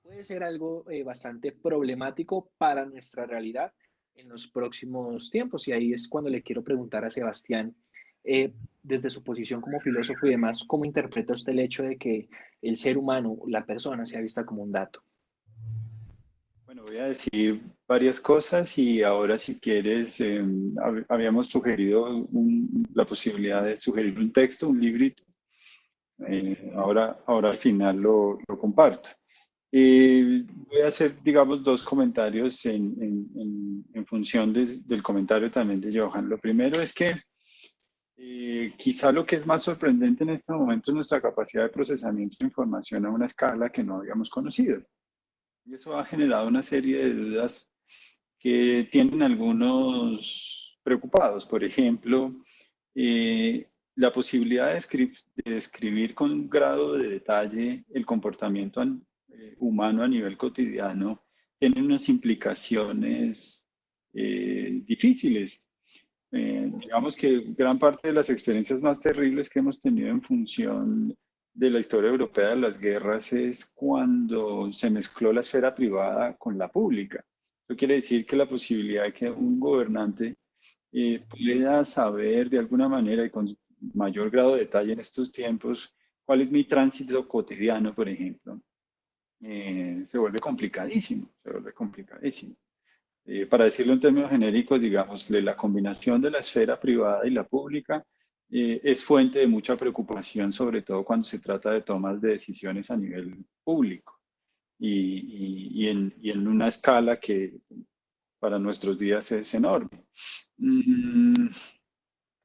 puede ser algo bastante problemático para nuestra realidad en los próximos tiempos. Y ahí es cuando le quiero preguntar a Sebastián, desde su posición como filósofo y demás, ¿cómo interpreta usted el hecho de que el ser humano, la persona, sea vista como un dato? Bueno, voy a decir varias cosas y ahora si quieres, habíamos sugerido la posibilidad de sugerir un texto, un librito. Ahora al final lo comparto. Voy a hacer, digamos, dos comentarios en función del comentario también de Johan. Lo primero es que quizá lo que es más sorprendente en este momento es nuestra capacidad de procesamiento de información a una escala que no habíamos conocido. Y eso ha generado una serie de dudas que tienen algunos preocupados. Por ejemplo, la posibilidad de describir con un grado de detalle el comportamiento humano a nivel cotidiano tiene unas implicaciones difíciles. Digamos que gran parte de las experiencias más terribles que hemos tenido en función de la historia europea de las guerras es cuando se mezcló la esfera privada con la pública. Eso quiere decir que la posibilidad de que un gobernante pueda saber de alguna manera y con mayor grado de detalle en estos tiempos cuál es mi tránsito cotidiano, por ejemplo, se vuelve complicadísimo, se vuelve complicadísimo. Para decirlo en términos genéricos, digamos, la combinación de la esfera privada y la pública es fuente de mucha preocupación, sobre todo cuando se trata de tomas de decisiones a nivel público y en una escala que para nuestros días es enorme.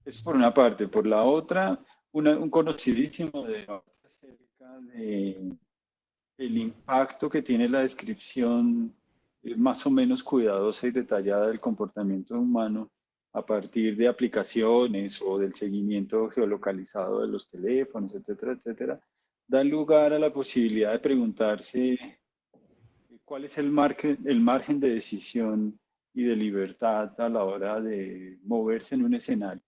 Eso por una parte. Por la otra, un conocidísimo debate acerca de el impacto que tiene la descripción más o menos cuidadosa y detallada del comportamiento humano a partir de aplicaciones o del seguimiento geolocalizado de los teléfonos, etcétera, etcétera, da lugar a la posibilidad de preguntarse cuál es el margen de decisión y de libertad a la hora de moverse en un escenario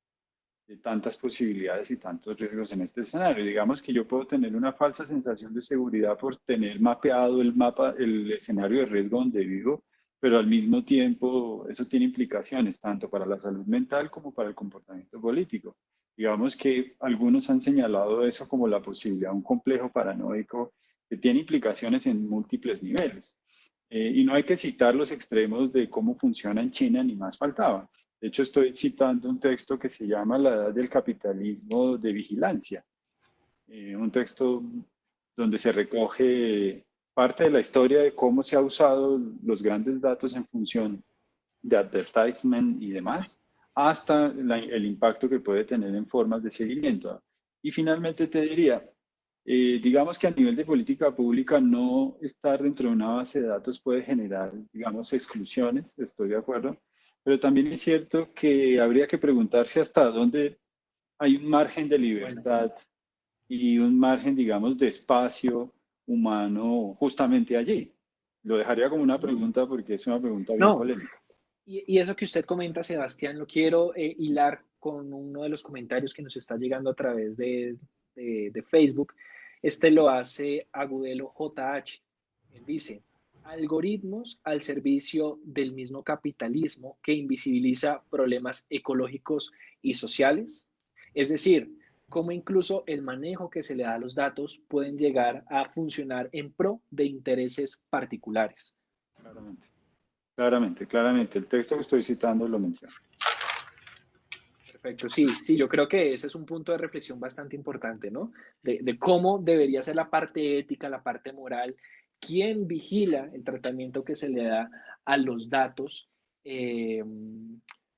de tantas posibilidades y tantos riesgos en este escenario. Digamos que yo puedo tener una falsa sensación de seguridad por tener mapeado el escenario de riesgo donde vivo, pero al mismo tiempo eso tiene implicaciones tanto para la salud mental como para el comportamiento político. Digamos que algunos han señalado eso como la posibilidad de un complejo paranoico que tiene implicaciones en múltiples niveles. Y no hay que citar los extremos de cómo funciona en China, ni más faltaba. De hecho, estoy citando un texto que se llama La Edad del Capitalismo de Vigilancia, un texto donde se recoge parte de la historia de cómo se ha usado los grandes datos en función de advertisement y demás, hasta el impacto que puede tener en formas de seguimiento. Y finalmente te diría, digamos que a nivel de política pública no estar dentro de una base de datos puede generar, digamos, exclusiones, estoy de acuerdo, pero también es cierto que habría que preguntarse hasta dónde hay un margen de libertad y un margen, digamos, de espacio humano justamente allí. Lo dejaría como una pregunta porque es una pregunta bien No, polémica. y eso que usted comenta, Sebastián, lo quiero hilar con uno de los comentarios que nos está llegando a través de Facebook. Este lo hace Agudelo JH. Él dice, algoritmos al servicio del mismo capitalismo que invisibiliza problemas ecológicos y sociales. Es decir, cómo incluso el manejo que se le da a los datos pueden llegar a funcionar en pro de intereses particulares. Claramente. El texto que estoy citando lo menciona. Perfecto, sí, yo creo que ese es un punto de reflexión bastante importante, ¿no? De cómo debería ser la parte ética, la parte moral, quién vigila el tratamiento que se le da a los datos,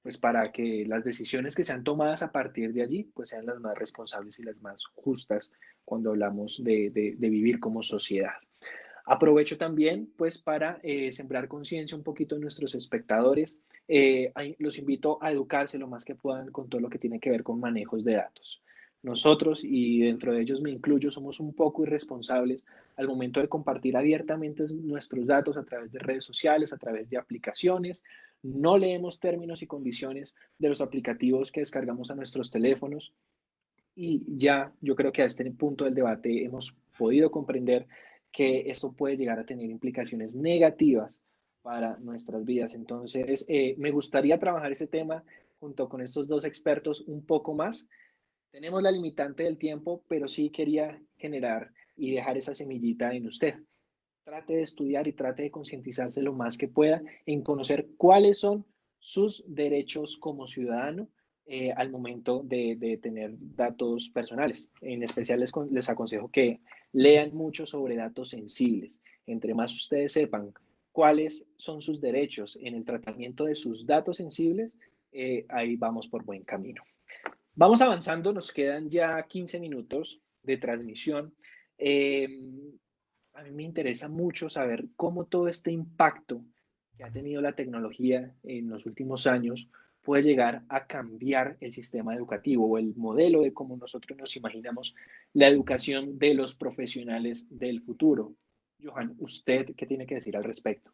pues para que las decisiones que sean tomadas a partir de allí, pues sean las más responsables y las más justas cuando hablamos de vivir como sociedad. Aprovecho también pues para sembrar conciencia un poquito en nuestros espectadores. Los invito a educarse lo más que puedan con todo lo que tiene que ver con manejos de datos. Nosotros, y dentro de ellos me incluyo, somos un poco irresponsables al momento de compartir abiertamente nuestros datos a través de redes sociales, a través de aplicaciones. No leemos términos y condiciones de los aplicativos que descargamos a nuestros teléfonos. Y ya yo creo que a este punto del debate hemos podido comprender que esto puede llegar a tener implicaciones negativas para nuestras vidas. Entonces, me gustaría trabajar ese tema junto con estos dos expertos un poco más. Tenemos la limitante del tiempo, pero sí quería generar y dejar esa semillita en usted. Trate de estudiar y trate de concientizarse lo más que pueda en conocer cuáles son sus derechos como ciudadano al momento de tener datos personales. En especial les aconsejo que lean mucho sobre datos sensibles. Entre más ustedes sepan cuáles son sus derechos en el tratamiento de sus datos sensibles, ahí vamos por buen camino. Vamos avanzando, nos quedan ya 15 minutos de transmisión. A mí me interesa mucho saber cómo todo este impacto que ha tenido la tecnología en los últimos años puede llegar a cambiar el sistema educativo o el modelo de cómo nosotros nos imaginamos la educación de los profesionales del futuro. Johan, ¿usted qué tiene que decir al respecto?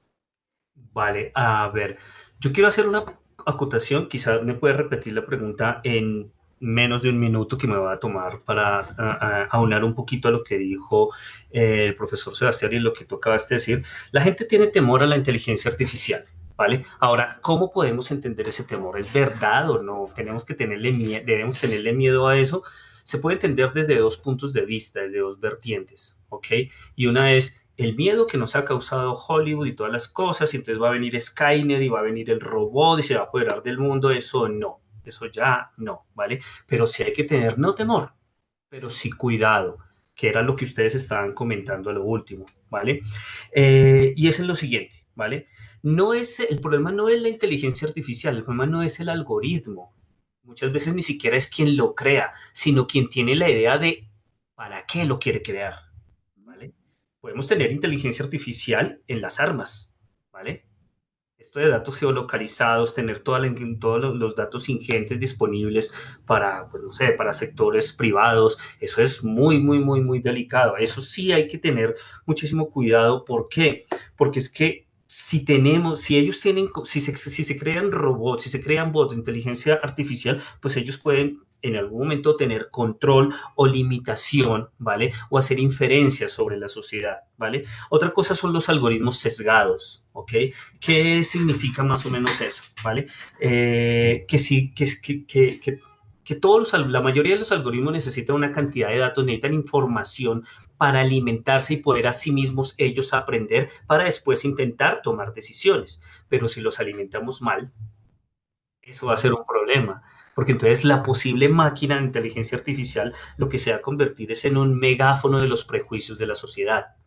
Vale, a ver, yo quiero hacer una acotación, quizás me puede repetir la pregunta en menos de un minuto que me va a tomar para aunar un poquito a lo que dijo el profesor Sebastián y lo que tú acabas de decir. La gente tiene temor a la inteligencia artificial, ¿vale? Ahora, ¿cómo podemos entender ese temor? ¿Es verdad o no? ¿Tenemos que debemos tenerle miedo a eso? Se puede entender desde dos puntos de vista, desde dos vertientes, ¿ok? Y una es el miedo que nos ha causado Hollywood y todas las cosas, y entonces va a venir Skynet y va a venir el robot y se va a apoderar del mundo, eso no, eso ya no, ¿vale? Pero sí hay que tener, no temor, pero sí cuidado, que era lo que ustedes estaban comentando a lo último, ¿vale? Y es en lo siguiente, ¿vale? El problema no es la inteligencia artificial, el problema no es el algoritmo. Muchas veces ni siquiera es quien lo crea, sino quien tiene la idea de para qué lo quiere crear, ¿vale? Podemos tener inteligencia artificial en las armas, ¿vale? Esto de datos geolocalizados, tener todos los datos ingentes disponibles para, pues no sé, para sectores privados, eso es muy delicado. Eso sí hay que tener muchísimo cuidado. ¿Por qué? Porque es que si se crean robots, si se crean bots de inteligencia artificial, pues ellos pueden en algún momento tener control o limitación, ¿vale? O hacer inferencias sobre la sociedad, ¿vale? Otra cosa son los algoritmos sesgados, ¿ok? ¿Qué significa más o menos eso, ¿vale? La mayoría de los algoritmos necesitan una cantidad de datos, necesitan información para alimentarse y poder a sí mismos ellos aprender para después intentar tomar decisiones. Pero si los alimentamos mal, eso va a ser un problema, porque entonces la posible máquina de inteligencia artificial lo que se va a convertir es en un megáfono de los prejuicios de la sociedad.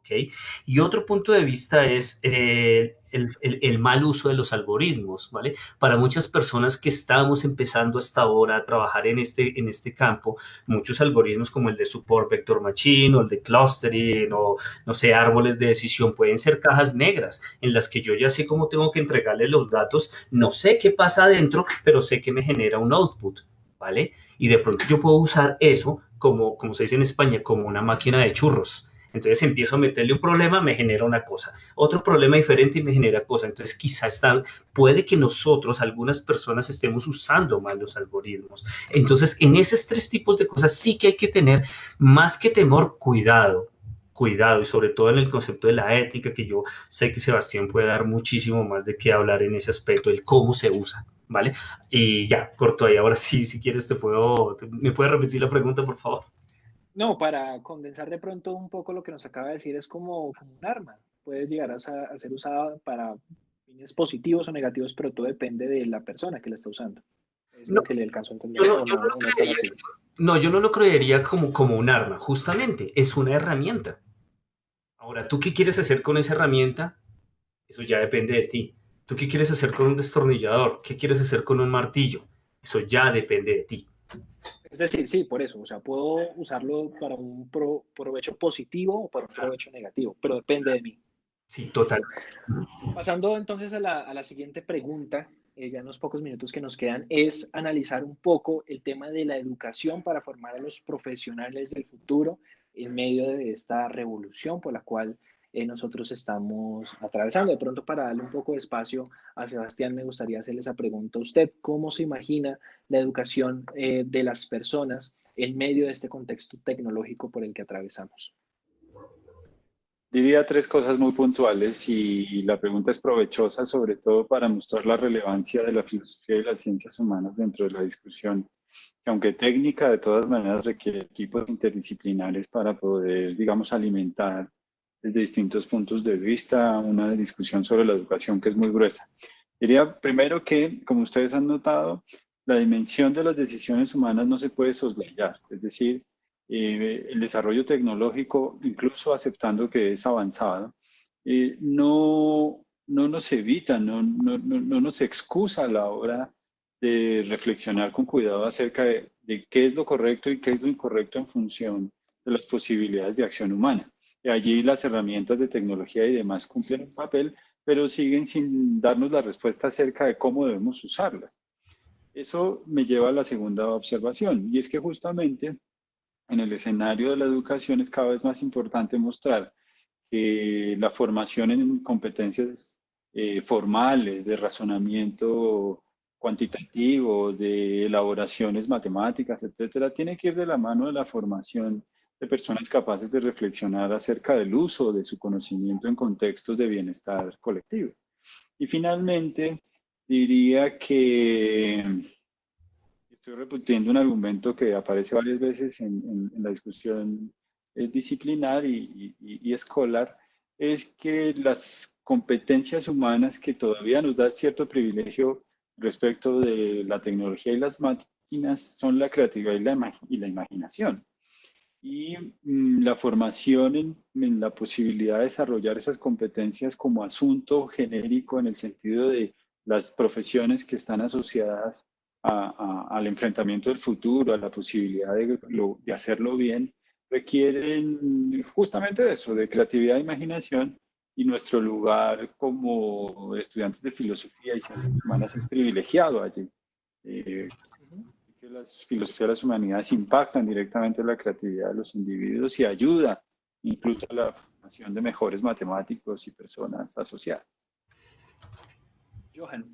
¿Okay? Y otro punto de vista es el mal uso de los algoritmos, ¿vale? Para muchas personas que estamos empezando hasta ahora a trabajar en este campo, muchos algoritmos como el de Support Vector Machine o el de Clustering o, no sé, árboles de decisión pueden ser cajas negras en las que yo ya sé cómo tengo que entregarle los datos, no sé qué pasa adentro, pero sé que me genera un output, ¿vale? Y de pronto yo puedo usar eso como se dice en España, como una máquina de churros. Entonces empiezo a meterle un problema, me genera una cosa, otro problema diferente y me genera cosa. Entonces quizás puede que nosotros, algunas personas, estemos usando mal los algoritmos. Entonces en esos tres tipos de cosas sí que hay que tener más que temor, cuidado. cuidado y sobre todo en el concepto de la ética, que yo sé que Sebastián puede dar muchísimo más de qué hablar en ese aspecto, el cómo se usa, ¿vale? Y ya, corto ahí. Ahora sí, si quieres ¿me puedes repetir la pregunta, por favor? No, para condensar de pronto un poco lo que nos acaba de decir, es como un arma. Puede llegar a ser usada para fines positivos o negativos, pero todo depende de la persona que la está usando. Es No, lo que le alcanzo a yo entender, no, yo no lo o no es tan creería así. no, yo no lo creería como un arma, justamente, es una herramienta. Ahora, ¿tú qué quieres hacer con esa herramienta? Eso ya depende de ti. ¿Tú qué quieres hacer con un destornillador? ¿Qué quieres hacer con un martillo? Eso ya depende de ti. Es decir, sí, por eso, o sea, puedo usarlo para un provecho positivo o para un Claro, provecho negativo, pero depende de mí. sí, total. Pasando entonces a la siguiente pregunta, ya en los pocos minutos que nos quedan, es analizar un poco el tema de la educación para formar a los profesionales del futuro en medio de esta revolución por la cual nosotros estamos atravesando. De pronto, para darle un poco de espacio a Sebastián, me gustaría hacerle esa pregunta a usted. ¿Cómo se imagina la educación de las personas en medio de este contexto tecnológico por el que atravesamos? Diría tres cosas muy puntuales y la pregunta es provechosa, sobre todo para mostrar la relevancia de la filosofía y las ciencias humanas dentro de la discusión, que aunque técnica, de todas maneras requiere equipos interdisciplinares para poder, digamos, alimentar desde distintos puntos de vista una discusión sobre la educación que es muy gruesa. Diría primero que, como ustedes han notado, la dimensión de las decisiones humanas no se puede soslayar, es decir, el desarrollo tecnológico, incluso aceptando que es avanzado, no nos evita, no nos excusa a la hora de reflexionar con cuidado acerca de qué es lo correcto y qué es lo incorrecto en función de las posibilidades de acción humana. Y allí las herramientas de tecnología y demás cumplen un papel, pero siguen sin darnos la respuesta acerca de cómo debemos usarlas. Eso me lleva a la segunda observación, y es que justamente en el escenario de la educación es cada vez más importante mostrar que la formación en competencias formales, de razonamiento cuantitativo, de elaboraciones matemáticas, etcétera, tiene que ir de la mano de la formación de personas capaces de reflexionar acerca del uso de su conocimiento en contextos de bienestar colectivo. Y finalmente, diría que estoy repitiendo un argumento que aparece varias veces en la discusión disciplinar y escolar, es que las competencias humanas que todavía nos da cierto privilegio respecto de la tecnología y las máquinas son la creatividad y la imaginación. Y la formación en la posibilidad de desarrollar esas competencias como asunto genérico en el sentido de las profesiones que están asociadas al enfrentamiento del futuro, a la posibilidad de hacerlo bien, requieren justamente de eso, de creatividad e imaginación, y nuestro lugar como estudiantes de filosofía y ciencias humanas es privilegiado allí. Eh, que las filosofías de las humanidades impactan directamente la creatividad de los individuos y ayuda incluso a la formación de mejores matemáticos y personas asociadas. Johan,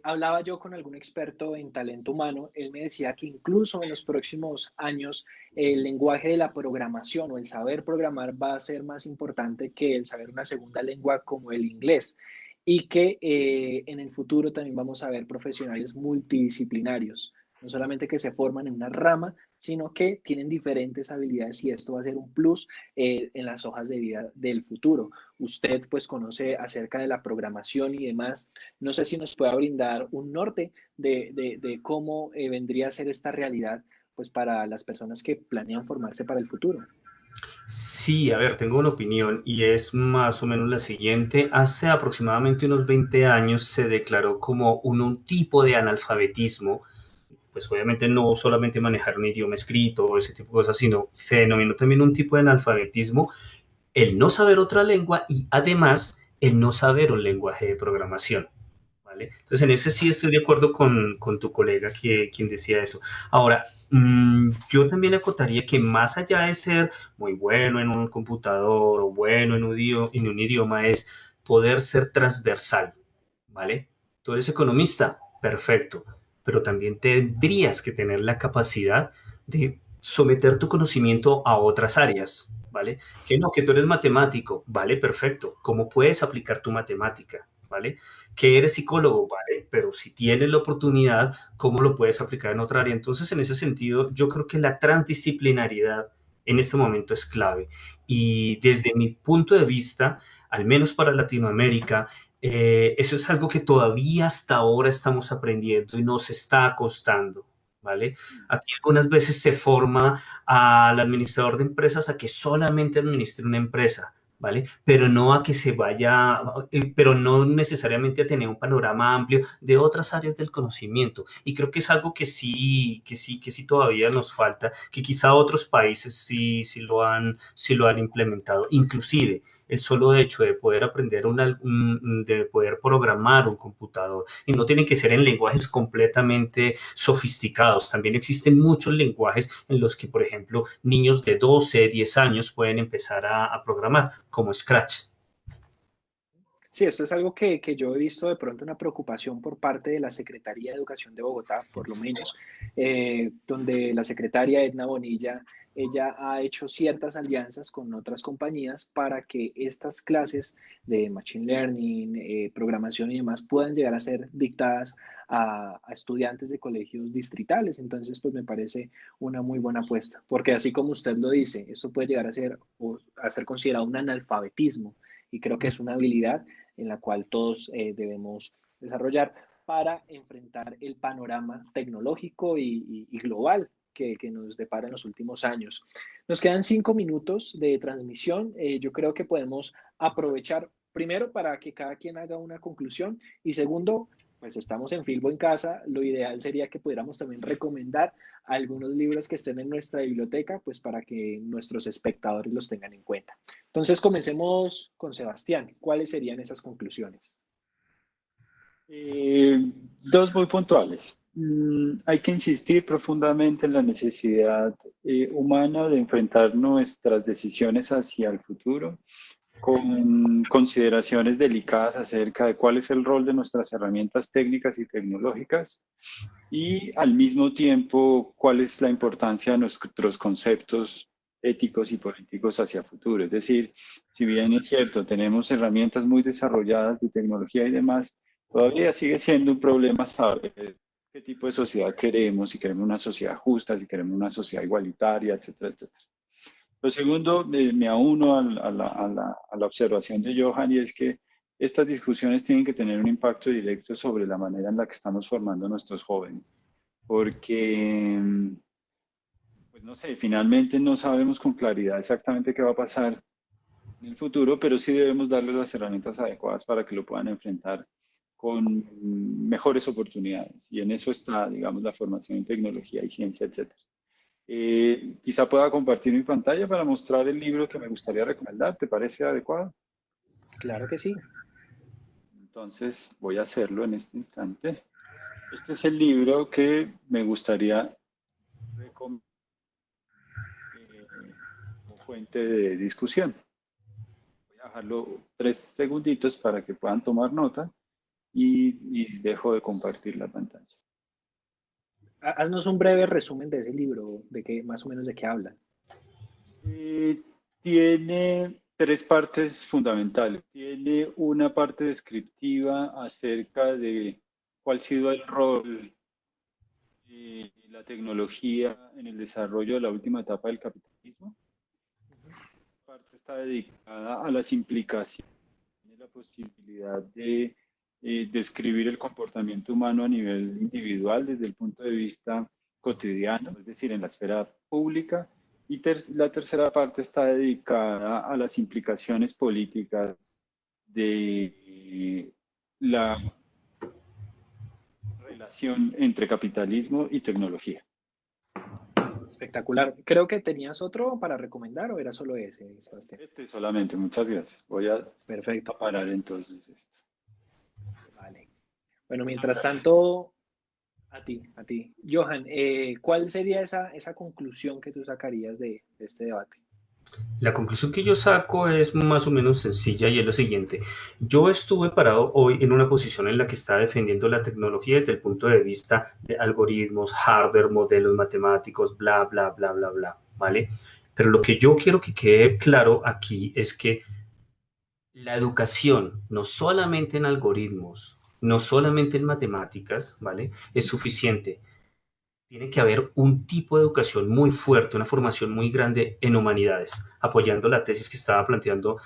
hablaba yo con algún experto en talento humano, él me decía que incluso en los próximos años el lenguaje de la programación o el saber programar va a ser más importante que el saber una segunda lengua como el inglés y que en el futuro también vamos a ver profesionales multidisciplinarios, no solamente que se forman en una rama, sino que tienen diferentes habilidades y esto va a ser un plus en las hojas de vida del futuro. Usted pues conoce acerca de la programación y demás. No sé si nos pueda brindar un norte de cómo vendría a ser esta realidad pues para las personas que planean formarse para el futuro. Sí, a ver, tengo una opinión y es más o menos la siguiente. Hace aproximadamente unos 20 años se declaró como un tipo de analfabetismo, pues obviamente no solamente manejar un idioma escrito o ese tipo de cosas, sino se denominó también un tipo de analfabetismo el no saber otra lengua y además el no saber un lenguaje de programación. ¿Vale? Entonces, en ese sí estoy de acuerdo con tu colega quien decía eso. Ahora, yo también acotaría que más allá de ser muy bueno en un computador o bueno en un idioma es poder ser transversal, ¿vale? Tú eres economista, perfecto, pero también tendrías que tener la capacidad de someter tu conocimiento a otras áreas, ¿vale? Que no, que tú eres matemático, vale, perfecto. ¿Cómo puedes aplicar tu matemática? ¿Vale? Que eres psicólogo, vale, pero si tienes la oportunidad, ¿cómo lo puedes aplicar en otra área? Entonces, en ese sentido, yo creo que la transdisciplinariedad en este momento es clave. Y desde mi punto de vista, al menos para Latinoamérica, eso es algo que todavía hasta ahora estamos aprendiendo y nos está costando, ¿vale? Aquí algunas veces se forma al administrador de empresas a que solamente administre una empresa, ¿vale? Pero no a que se vaya, pero no necesariamente a tener un panorama amplio de otras áreas del conocimiento. Y creo que es algo que sí todavía nos falta, que quizá otros países sí lo han implementado. Inclusive el solo hecho de poder aprender de poder programar un computador, y no tienen que ser en lenguajes completamente sofisticados. También existen muchos lenguajes en los que, por ejemplo, niños de 12, 10 años pueden empezar a programar, como Scratch. Sí, esto es algo que yo he visto de pronto una preocupación por parte de la Secretaría de Educación de Bogotá, por lo menos, donde la secretaria Edna Bonilla, ella ha hecho ciertas alianzas con otras compañías para que estas clases de Machine Learning, programación y demás puedan llegar a ser dictadas a estudiantes de colegios distritales. Entonces, pues me parece una muy buena apuesta, porque así como usted lo dice, esto puede llegar a ser, o a ser considerado un analfabetismo, y creo que es una habilidad en la cual todos debemos desarrollar para enfrentar el panorama tecnológico y global que nos depara en los últimos años. Nos quedan 5 minutos de transmisión. Yo creo que podemos aprovechar primero para que cada quien haga una conclusión y segundo, pues estamos en Filbo en casa, lo ideal sería que pudiéramos también recomendar algunos libros que estén en nuestra biblioteca, pues para que nuestros espectadores los tengan en cuenta. Entonces, comencemos con Sebastián. ¿Cuáles serían esas conclusiones? Dos muy puntuales. Hay que insistir profundamente en la necesidad humana de enfrentar nuestras decisiones hacia el futuro con consideraciones delicadas acerca de cuál es el rol de nuestras herramientas técnicas y tecnológicas y al mismo tiempo cuál es la importancia de nuestros conceptos éticos y políticos hacia el futuro. Es decir, si bien es cierto, tenemos herramientas muy desarrolladas de tecnología y demás, todavía sigue siendo un problema saber qué tipo de sociedad queremos, si queremos una sociedad justa, si queremos una sociedad igualitaria, etcétera, etcétera. Lo segundo, me auno a la observación de Johan, y es que estas discusiones tienen que tener un impacto directo sobre la manera en la que estamos formando a nuestros jóvenes, porque, pues no sé, finalmente no sabemos con claridad exactamente qué va a pasar en el futuro, pero sí debemos darles las herramientas adecuadas para que lo puedan enfrentar con mejores oportunidades. Y en eso está, digamos, la formación en tecnología y ciencia, etcétera. Quizá pueda compartir mi pantalla para mostrar el libro que me gustaría recomendar. ¿Te parece adecuado? Claro que sí. Entonces voy a hacerlo en este instante. Este es el libro que me gustaría recomendar como fuente de discusión. Voy a dejarlo 3 segunditos para que puedan tomar nota y dejo de compartir la pantalla. Haznos un breve resumen de ese libro, de qué más o menos de qué habla. Tiene 3 partes fundamentales. Tiene una parte descriptiva acerca de cuál ha sido el rol de la tecnología en el desarrollo de la última etapa del capitalismo. La parte está dedicada a las implicaciones, la posibilidad de describir el comportamiento humano a nivel individual desde el punto de vista cotidiano, es decir, en la esfera pública. Y la tercera parte está dedicada a las implicaciones políticas de la relación entre capitalismo y tecnología. Espectacular. Creo que tenías otro para recomendar o era solo ese, Sebastián. Este solamente, muchas gracias. Voy a Perfecto. parar entonces esto. Vale. Bueno, mientras tanto, a ti. Johan, ¿cuál sería esa conclusión que tú sacarías de este debate? La conclusión que yo saco es más o menos sencilla y es la siguiente. Yo estuve parado hoy en una posición en la que estaba defendiendo la tecnología desde el punto de vista de algoritmos, hardware, modelos matemáticos, bla, bla, bla, bla, bla, ¿vale? Pero lo que yo quiero que quede claro aquí es que la educación, no solamente en algoritmos, no solamente en matemáticas, ¿vale? Es suficiente. Tiene que haber un tipo de educación muy fuerte, una formación muy grande en humanidades, apoyando la tesis que estaba planteando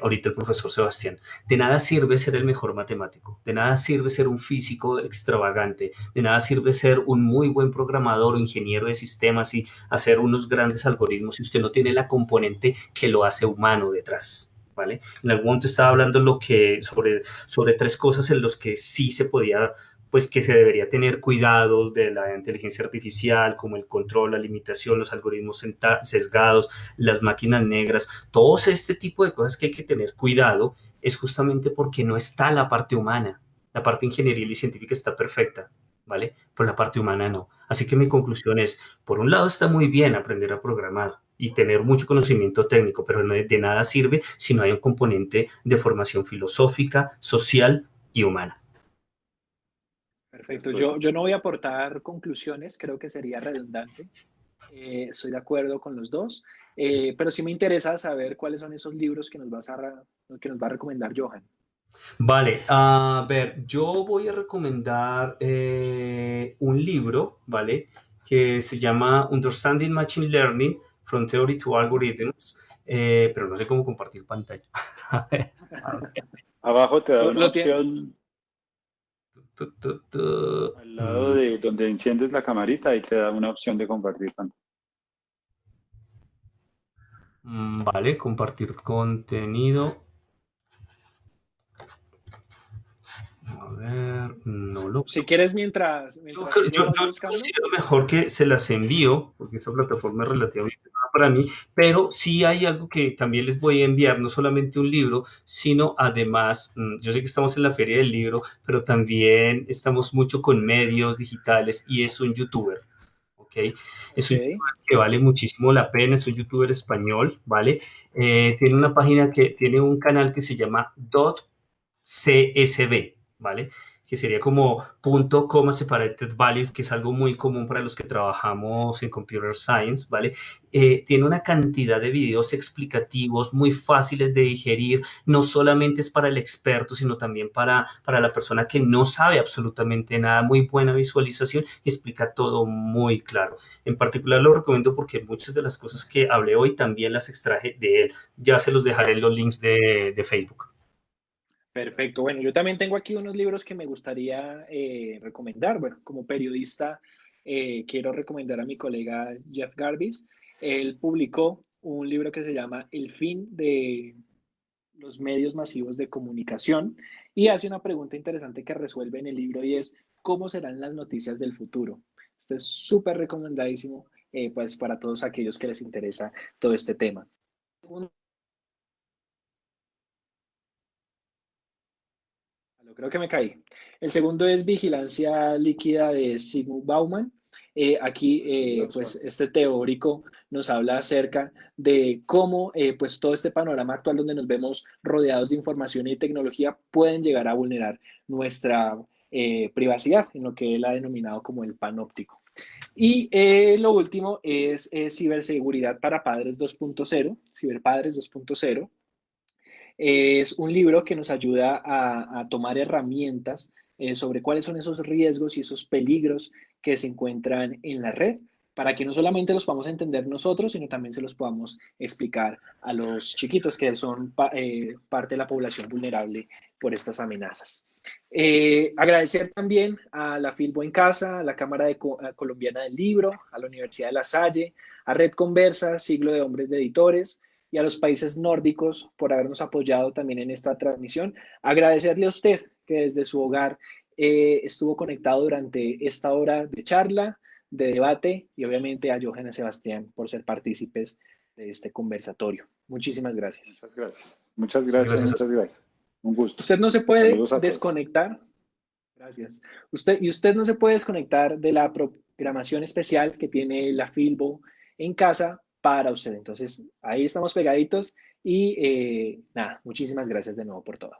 ahorita el profesor Sebastián. De nada sirve ser el mejor matemático, de nada sirve ser un físico extravagante, de nada sirve ser un muy buen programador o ingeniero de sistemas y hacer unos grandes algoritmos si usted no tiene la componente que lo hace humano detrás. ¿Vale? En algún momento estaba hablando sobre tres cosas en los que sí se podía pues que se debería tener cuidado de la inteligencia artificial, como el control, la limitación, los algoritmos sesgados, las máquinas negras, todo este tipo de cosas que hay que tener cuidado es justamente porque no está la parte humana. La parte ingenieril y científica está perfecta, ¿vale? Pero la parte humana no. Así que mi conclusión es, por un lado está muy bien aprender a programar y tener mucho conocimiento técnico, pero de nada sirve si no hay un componente de formación filosófica, social y humana. Perfecto. Yo no voy a aportar conclusiones, creo que sería redundante. Estoy de acuerdo con los dos, pero sí me interesa saber cuáles son esos libros que que nos va a recomendar Johan. Vale, a ver, yo voy a recomendar un libro, ¿vale? Que se llama Understanding Machine Learning from Theory to Algorithms, pero no sé cómo compartir pantalla. A ver, a ver. Abajo te da una Lo tiene. opción al lado de donde enciendes la camarita y te da una opción de compartir pantalla. Vale, compartir contenido. A ver, no lo Si quieres, mientras tú lo vas Yo buscando. considero mejor que se las envío, porque esa plataforma es relativamente nueva para mí, pero sí hay algo que también les voy a enviar, no solamente un libro, sino además, yo sé que estamos en la feria del libro, pero también estamos mucho con medios digitales y es un youtuber, ¿ok? Es Ok, un youtuber que vale muchísimo la pena, es un youtuber español, ¿vale? Tiene una página tiene un canal que se llama .csv, ¿vale? Que sería como punto, coma, separated values, que es algo muy común para los que trabajamos en computer science, ¿vale? Tiene una cantidad de videos explicativos muy fáciles de digerir, no solamente es para el experto, sino también para la persona que no sabe absolutamente nada, muy buena visualización y explica todo muy claro. En particular lo recomiendo porque muchas de las cosas que hablé hoy también las extraje de él. Ya se los dejaré en los links de Facebook. perfecto. Bueno, yo también tengo aquí unos libros que me gustaría recomendar. Bueno, como periodista, quiero recomendar a mi colega Jeff Garbis. Él publicó un libro que se llama El fin de los medios masivos de comunicación y hace una pregunta interesante que resuelve en el libro y es ¿cómo serán las noticias del futuro? Este es súper recomendadísimo pues para todos aquellos que les interesa todo este tema. Creo que me caí. El segundo es Vigilancia Líquida de Sigmund Bauman. Aquí, pues, este teórico nos habla acerca de cómo, pues, todo este panorama actual donde nos vemos rodeados de información y tecnología pueden llegar a vulnerar nuestra privacidad, en lo que él ha denominado como el panóptico. Y lo último es Ciberseguridad para Padres 2.0, Ciberpadres 2.0. Es un libro que nos ayuda a tomar herramientas sobre cuáles son esos riesgos y esos peligros que se encuentran en la red para que no solamente los podamos entender nosotros, sino también se los podamos explicar a los chiquitos que son parte de la población vulnerable por estas amenazas. Agradecer también a la Filbo en Casa, a la Cámara Colombiana del Libro, a la Universidad de La Salle, a Red Conversa, Siglo de Hombres de Editores, y a los países nórdicos por habernos apoyado también en esta transmisión. Agradecerle a usted que desde su hogar estuvo conectado durante esta hora de charla, de debate y obviamente a Johanna Sebastián por ser partícipes de este conversatorio. Muchísimas gracias. Muchas gracias. Muchas Sí, gracias, gracias a muchas gracias. Un gusto. Usted no se puede Saludos a todos. desconectar. Gracias. Usted no se puede desconectar de la programación especial que tiene la Filbo en casa para usted. Entonces, ahí estamos pegaditos y nada, muchísimas gracias de nuevo por todo.